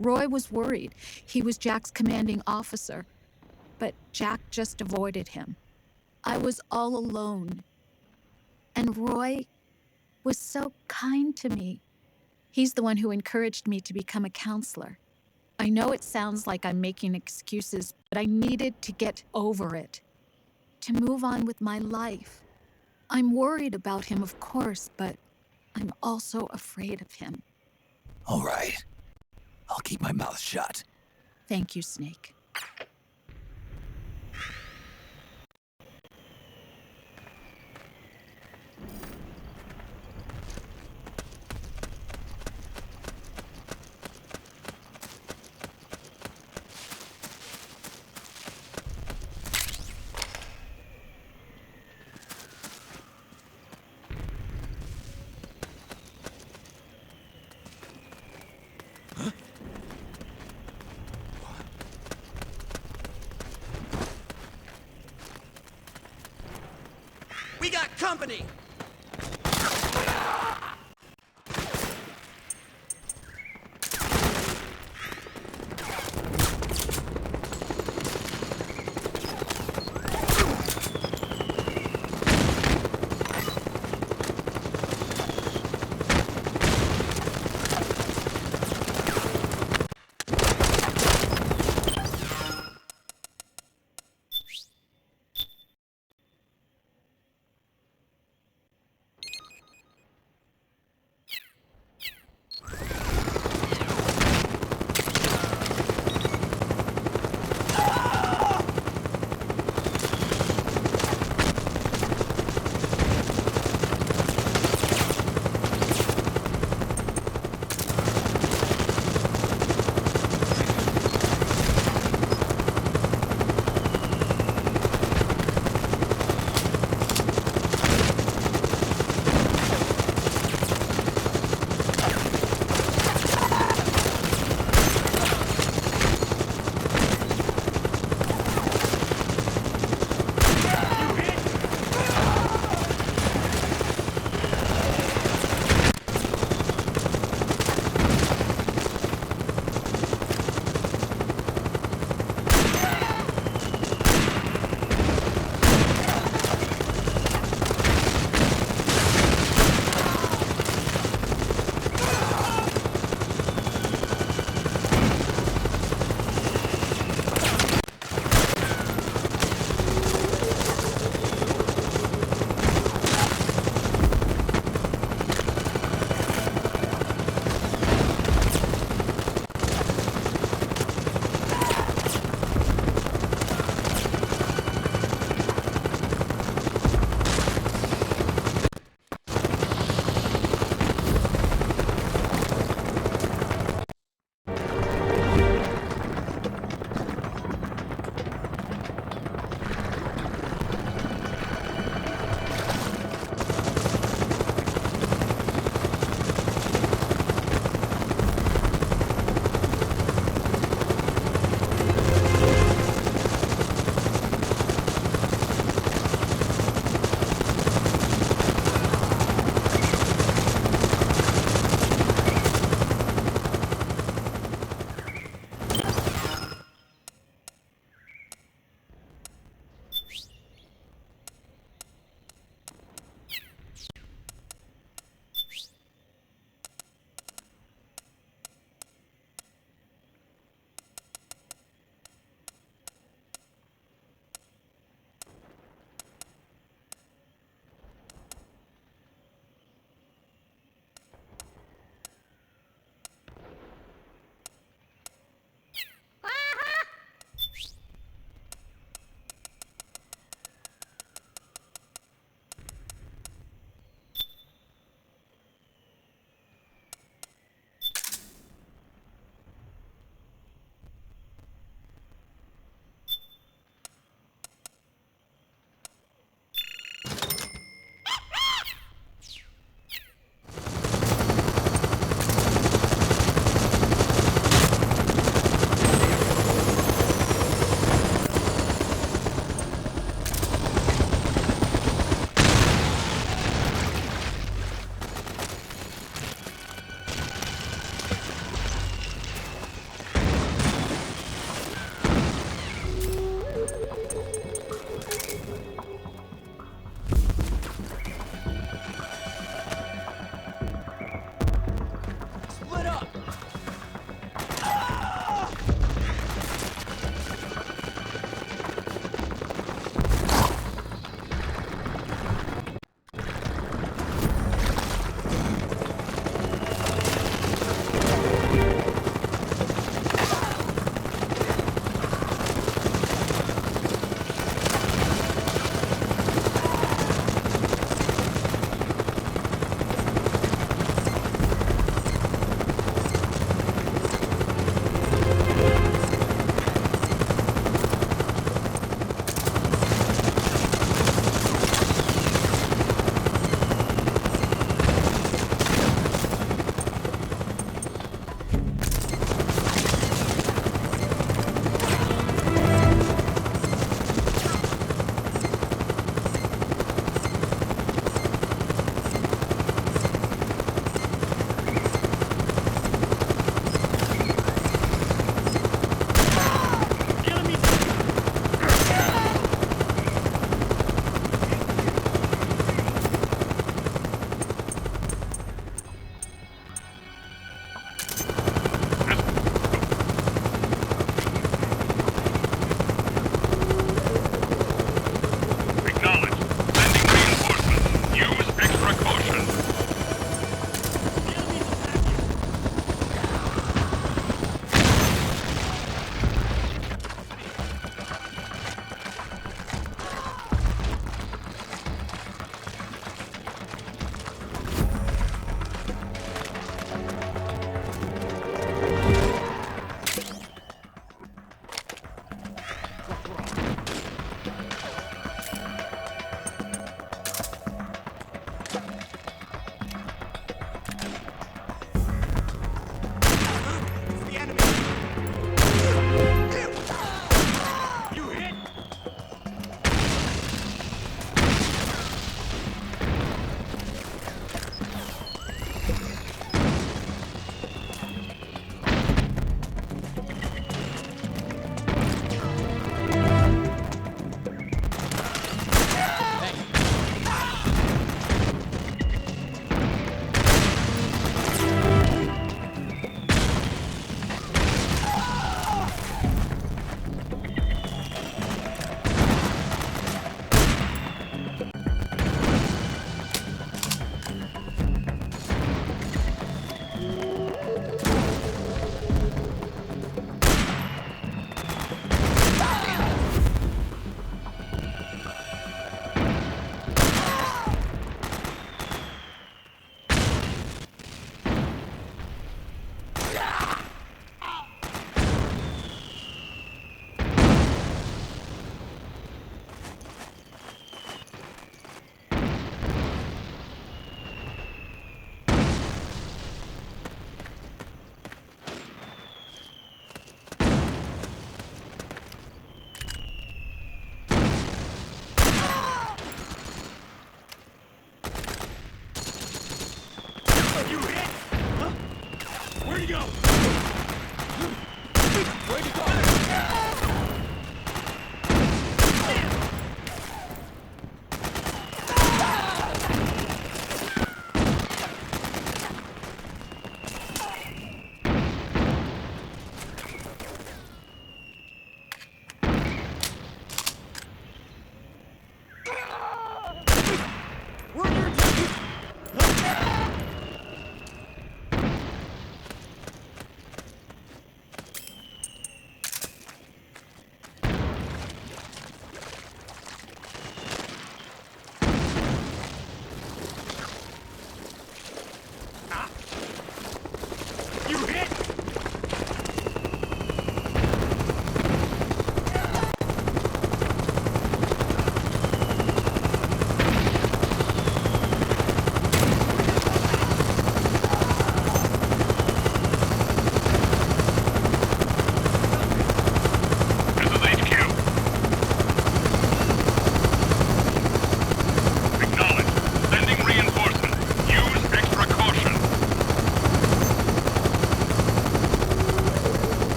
[SPEAKER 11] Roy was worried. He was Jack's commanding officer, but Jack just avoided him. I was all alone. And Roy was so kind to me. He's the one who encouraged me to become a counselor. I know it sounds like I'm making excuses, but I needed to get over it, to move on with my life. I'm worried about him, of course, but I'm also afraid of him.
[SPEAKER 1] All right. I'll keep my mouth shut.
[SPEAKER 11] Thank you, Snake.
[SPEAKER 8] We got company!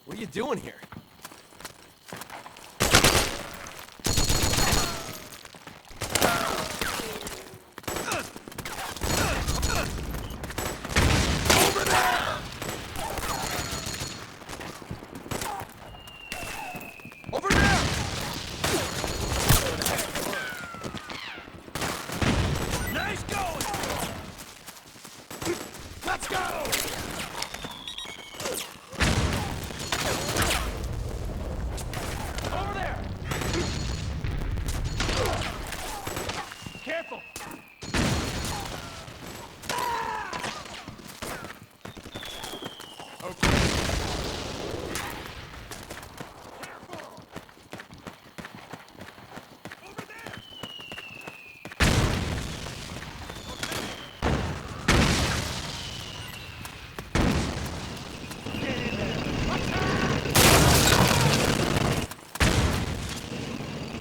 [SPEAKER 10] What are you doing here?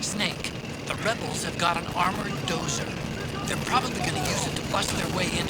[SPEAKER 7] Snake, the rebels have got an armored dozer. They're probably going to use it to bust their way in.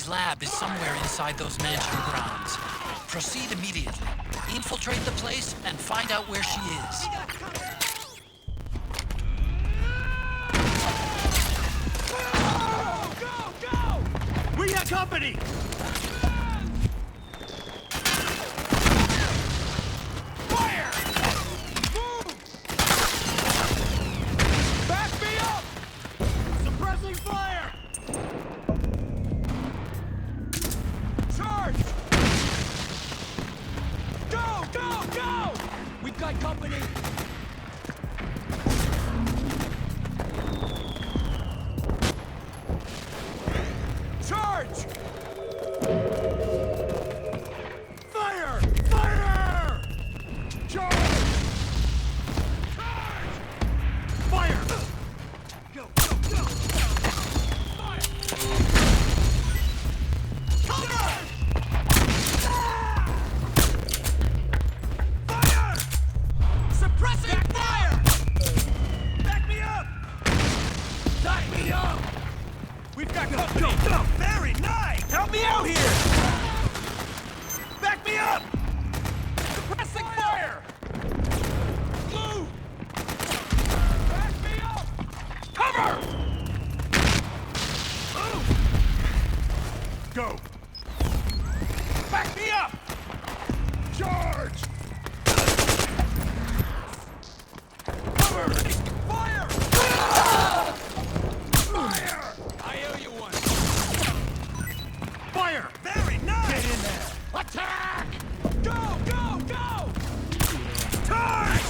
[SPEAKER 7] Lordy's lab is somewhere inside those mansion grounds. Proceed immediately. Infiltrate the place and find out where she is.
[SPEAKER 8] Go! We got company! Fire! Move! Back me up! Suppressing fire! Charge! Go! We've got company! Charge! Fire! Charge! Fire! Go! Fire! Cover! Fire! Suppressing fire! Back me up! Back me up! We've got company! Go! Very nice! Help me out here! Back me up! Suppressing fire! Move! Back me up! Cover! Move! Go! Back me up! Charge! Cover! Fire! Fire! I owe you one! Fire! Very nice! Get in there! Attack! Go! Charge!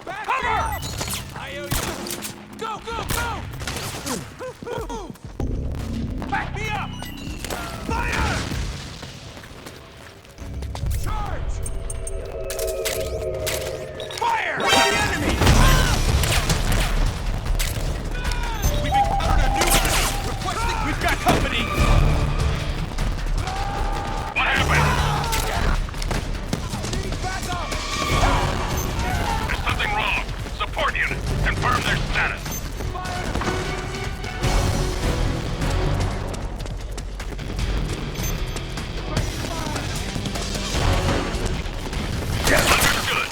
[SPEAKER 8] Back up! I owe you! Go! Move! Back me up! Fire! Charge! Fire! The enemy! We've encountered a new enemy! Requesting we've got company!
[SPEAKER 9] What happened?
[SPEAKER 8] Back up!
[SPEAKER 9] There's something wrong. Support unit, confirm their status. Understood.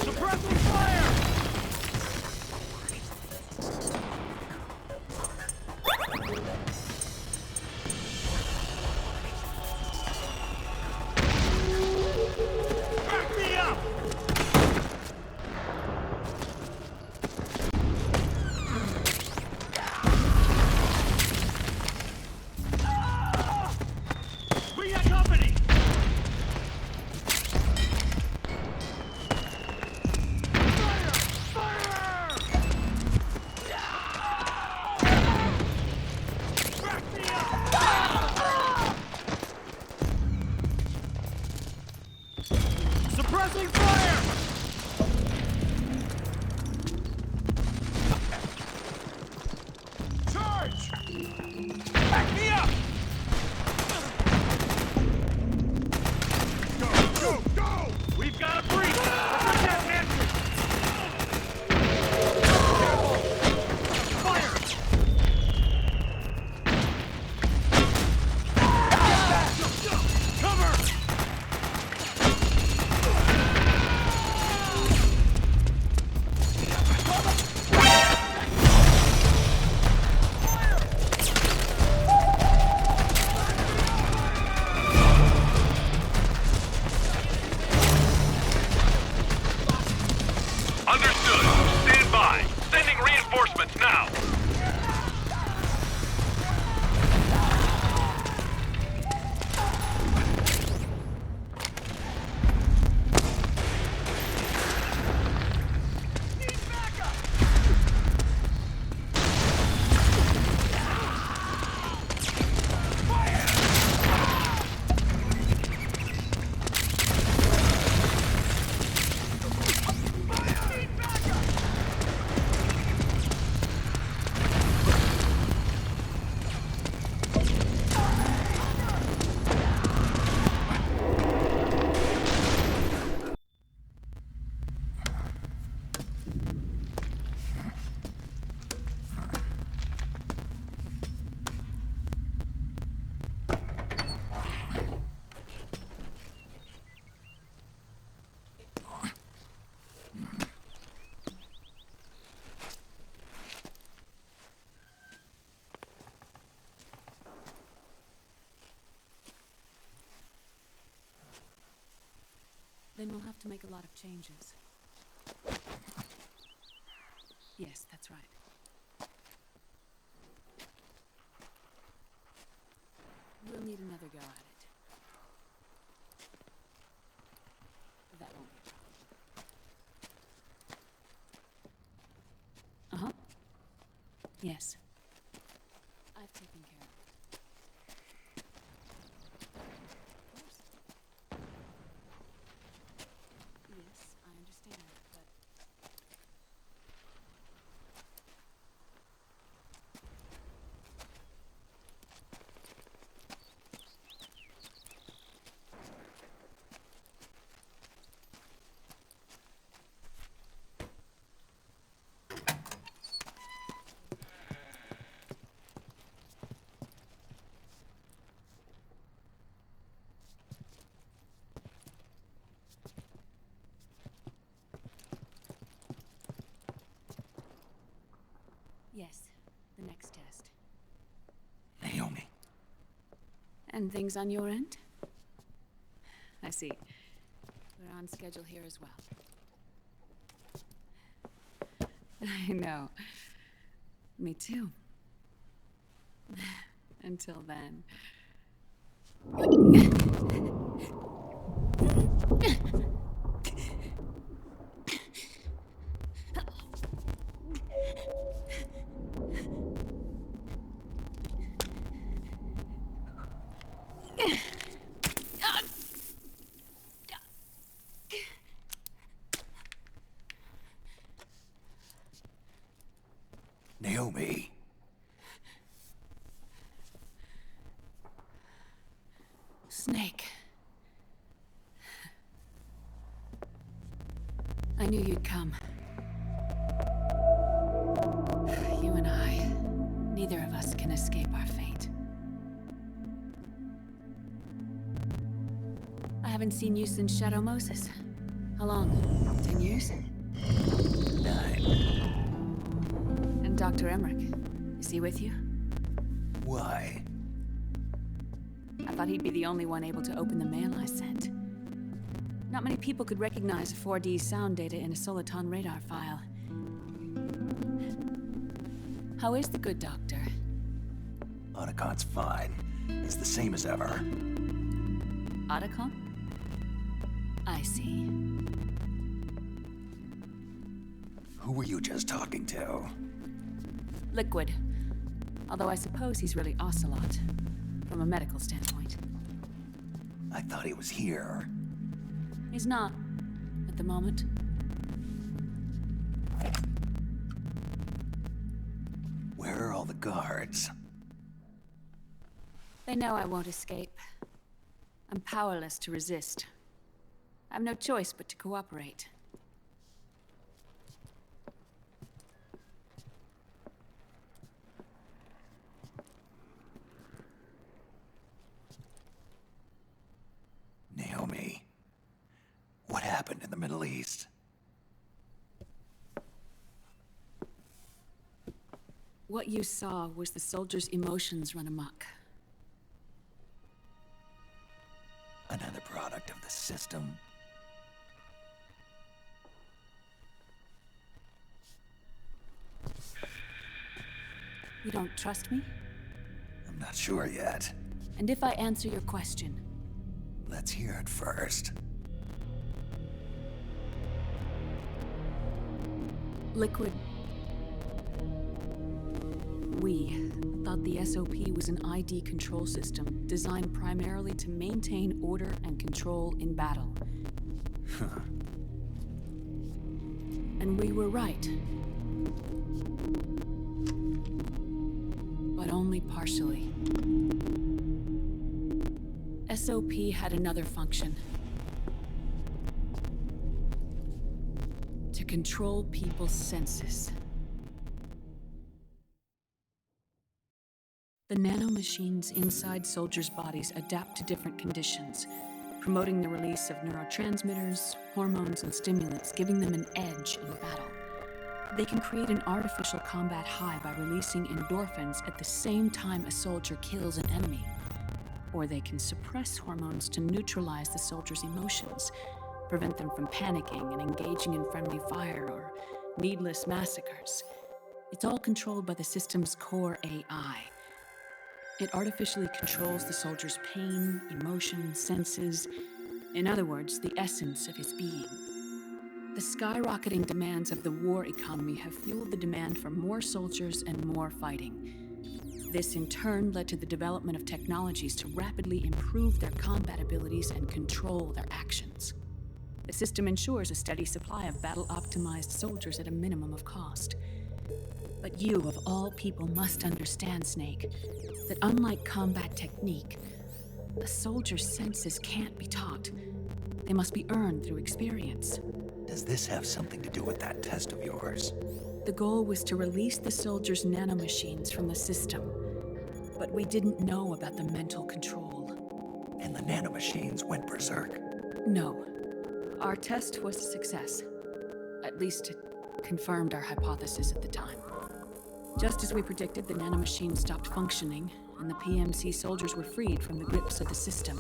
[SPEAKER 8] Suppressing fire! Back me up! We got company! Fire! Back me up! Suppressing fire! Charge! Back me up! Go! We've got a breach! Protect entry! Careful! Fire! Cover!
[SPEAKER 15] Then we'll have to make a lot of changes. Yes, that's right. We'll need another go at it. That won't be a problem. Yes. I've taken care of it. Of course. Yes, I understand, but... Yes, the next test.
[SPEAKER 1] Naomi.
[SPEAKER 15] And things on your end? I see. We're on schedule here as well. I know. Me too. Until then.
[SPEAKER 1] Naomi.
[SPEAKER 15] Snake. I knew you'd come. You and I, neither of us can escape our fate. I haven't seen you since Shadow Moses. How long? 10 years?
[SPEAKER 1] 9.
[SPEAKER 15] And Dr. Emmerich, is he with you?
[SPEAKER 1] Why?
[SPEAKER 15] I thought he'd be the only one able to open the mail I sent. Not many people could recognize 4D sound data in a Soliton radar file. How is the good doctor?
[SPEAKER 1] Otacon's fine. He's the same as ever.
[SPEAKER 15] Otacon? I see.
[SPEAKER 1] Who were you just talking to?
[SPEAKER 15] Liquid. Although I suppose he's really Ocelot, from a medical standpoint.
[SPEAKER 1] I thought he was here.
[SPEAKER 15] He's not, at the moment.
[SPEAKER 1] Where are all the guards?
[SPEAKER 15] They know I won't escape. I'm powerless to resist. I have no choice but to cooperate.
[SPEAKER 1] Naomi, what happened in the Middle East?
[SPEAKER 15] What you saw was the soldiers' emotions run amok.
[SPEAKER 1] Another product of the system?
[SPEAKER 15] You don't trust me?
[SPEAKER 1] I'm not sure yet.
[SPEAKER 15] And if I answer your question?
[SPEAKER 1] Let's hear it first.
[SPEAKER 15] Liquid. We thought the SOP was an ID control system designed primarily to maintain order and control in battle. And we were right. But only partially. SOP had another function. To control people's senses. The nanomachines inside soldiers' bodies adapt to different conditions, promoting the release of neurotransmitters, hormones, and stimulants, giving them an edge in battle. They can create an artificial combat high by releasing endorphins at the same time a soldier kills an enemy. Or they can suppress hormones to neutralize the soldier's emotions, prevent them from panicking and engaging in friendly fire or needless massacres. It's all controlled by the system's core AI. It artificially controls the soldier's pain, emotion, senses. In other words, the essence of his being. The skyrocketing demands of the war economy have fueled the demand for more soldiers and more fighting. This in turn led to the development of technologies to rapidly improve their combat abilities and control their actions. The system ensures a steady supply of battle-optimized soldiers at a minimum of cost. But you, of all people, must understand, Snake, that unlike combat technique, a soldier's senses can't be taught. They must be earned through experience.
[SPEAKER 1] Does this have something to do with that test of yours?
[SPEAKER 15] The goal was to release the soldiers' nanomachines from the system, but we didn't know about the mental control.
[SPEAKER 1] And the nanomachines went berserk?
[SPEAKER 15] No. Our test was a success. At least it confirmed our hypothesis at the time. Just as we predicted, the nanomachines stopped functioning, and the PMC soldiers were freed from the grips of the system.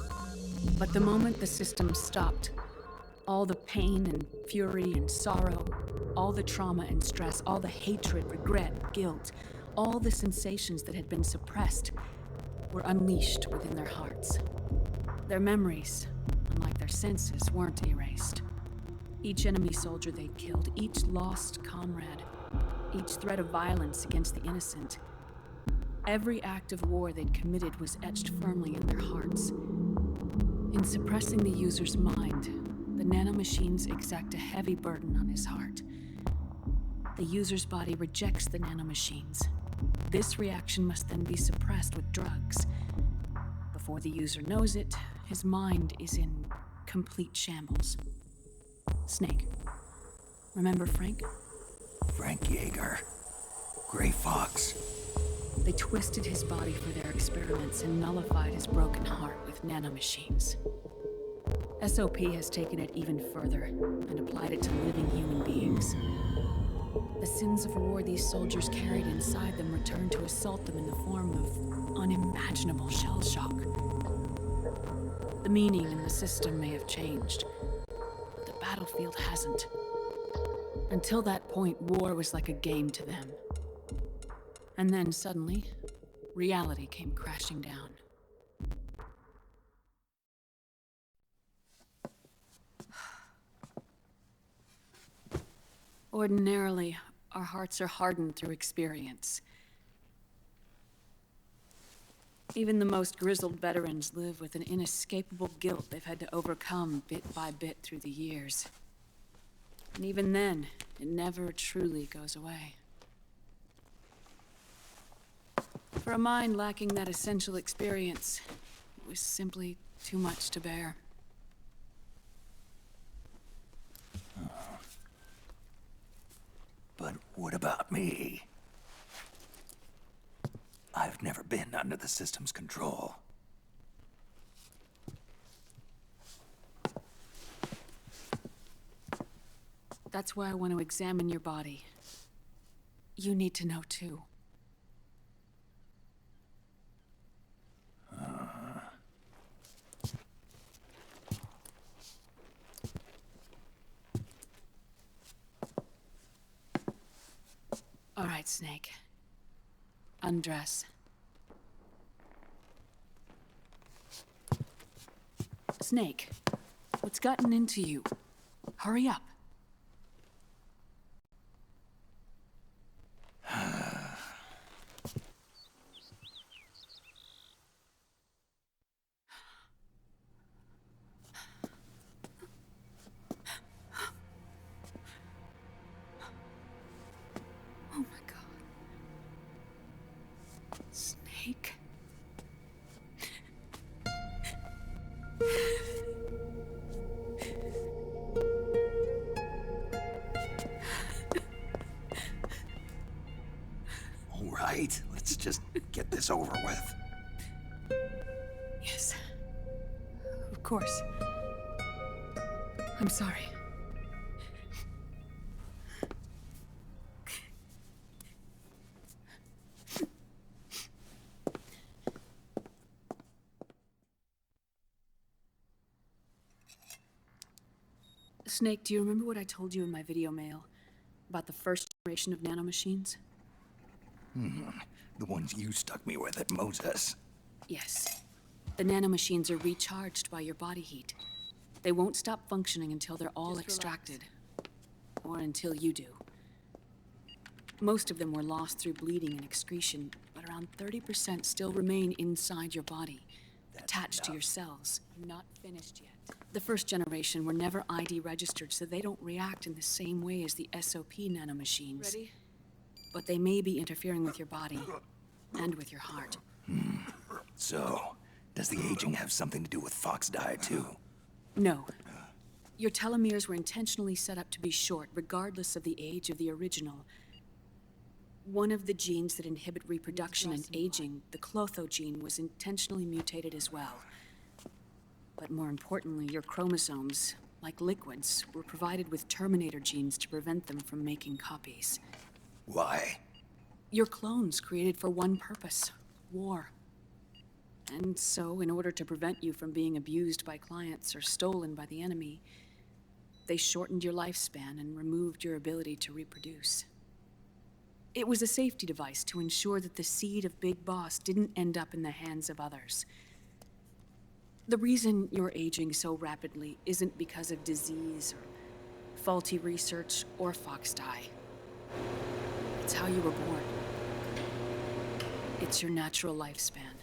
[SPEAKER 15] But the moment the system stopped, all the pain and fury and sorrow, all the trauma and stress, all the hatred, regret, guilt, all the sensations that had been suppressed were unleashed within their hearts. Their memories, unlike their senses, weren't erased. Each enemy soldier they'd killed, each lost comrade, each threat of violence against the innocent, every act of war they'd committed was etched firmly in their hearts. In suppressing the user's mind, the nanomachines exact a heavy burden on his heart. The user's body rejects the nanomachines. This reaction must then be suppressed with drugs. Before the user knows it, his mind is in complete shambles. Snake. Remember Frank?
[SPEAKER 1] Frank Yeager. Gray Fox.
[SPEAKER 15] They twisted his body for their experiments and nullified his broken heart with nanomachines. SOP has taken it even further and applied it to living human beings. The sins of war these soldiers carried inside them returned to assault them in the form of unimaginable shell shock. The meaning in the system may have changed, but the battlefield hasn't. Until that point, war was like a game to them. And then suddenly, reality came crashing down. Ordinarily, our hearts are hardened through experience. Even the most grizzled veterans live with an inescapable guilt they've had to overcome bit by bit through the years. And even then, it never truly goes away. For a mind lacking that essential experience, it was simply too much to bear.
[SPEAKER 1] But what about me? I've never been under the system's control.
[SPEAKER 15] That's why I want to examine your body. You need to know too. All right, Snake. Undress. Snake, what's gotten into you? Hurry up. Oh my God. Snake.
[SPEAKER 1] All right, let's just get this over with.
[SPEAKER 15] Yes. Of course. I'm sorry. Snake, do you remember what I told you in my video mail about the first generation of nanomachines?
[SPEAKER 1] The ones you stuck me with at Moses.
[SPEAKER 15] Yes. The nanomachines are recharged by your body heat. They won't stop functioning until they're all extracted. Or until you do. Most of them were lost through bleeding and excretion, but around 30% still remain inside your body, attached to your cells. Not finished yet. The first generation were never ID registered, so they don't react in the same way as the SOP nanomachines. Ready? But they may be interfering with your body, and with your heart.
[SPEAKER 1] So, does the aging have something to do with Fox die too?
[SPEAKER 15] No. Your telomeres were intentionally set up to be short, regardless of the age of the original. One of the genes that inhibit reproduction and aging, the Clotho gene, was intentionally mutated as well. But more importantly, your chromosomes, like liquids, were provided with terminator genes to prevent them from making copies.
[SPEAKER 1] Why?
[SPEAKER 15] Your clones created for one purpose: war. And so, in order to prevent you from being abused by clients or stolen by the enemy, they shortened your lifespan and removed your ability to reproduce. It was a safety device to ensure that the seed of Big Boss didn't end up in the hands of others. The reason you're aging so rapidly isn't because of disease or faulty research or Fox die. It's how you were born. It's your natural lifespan.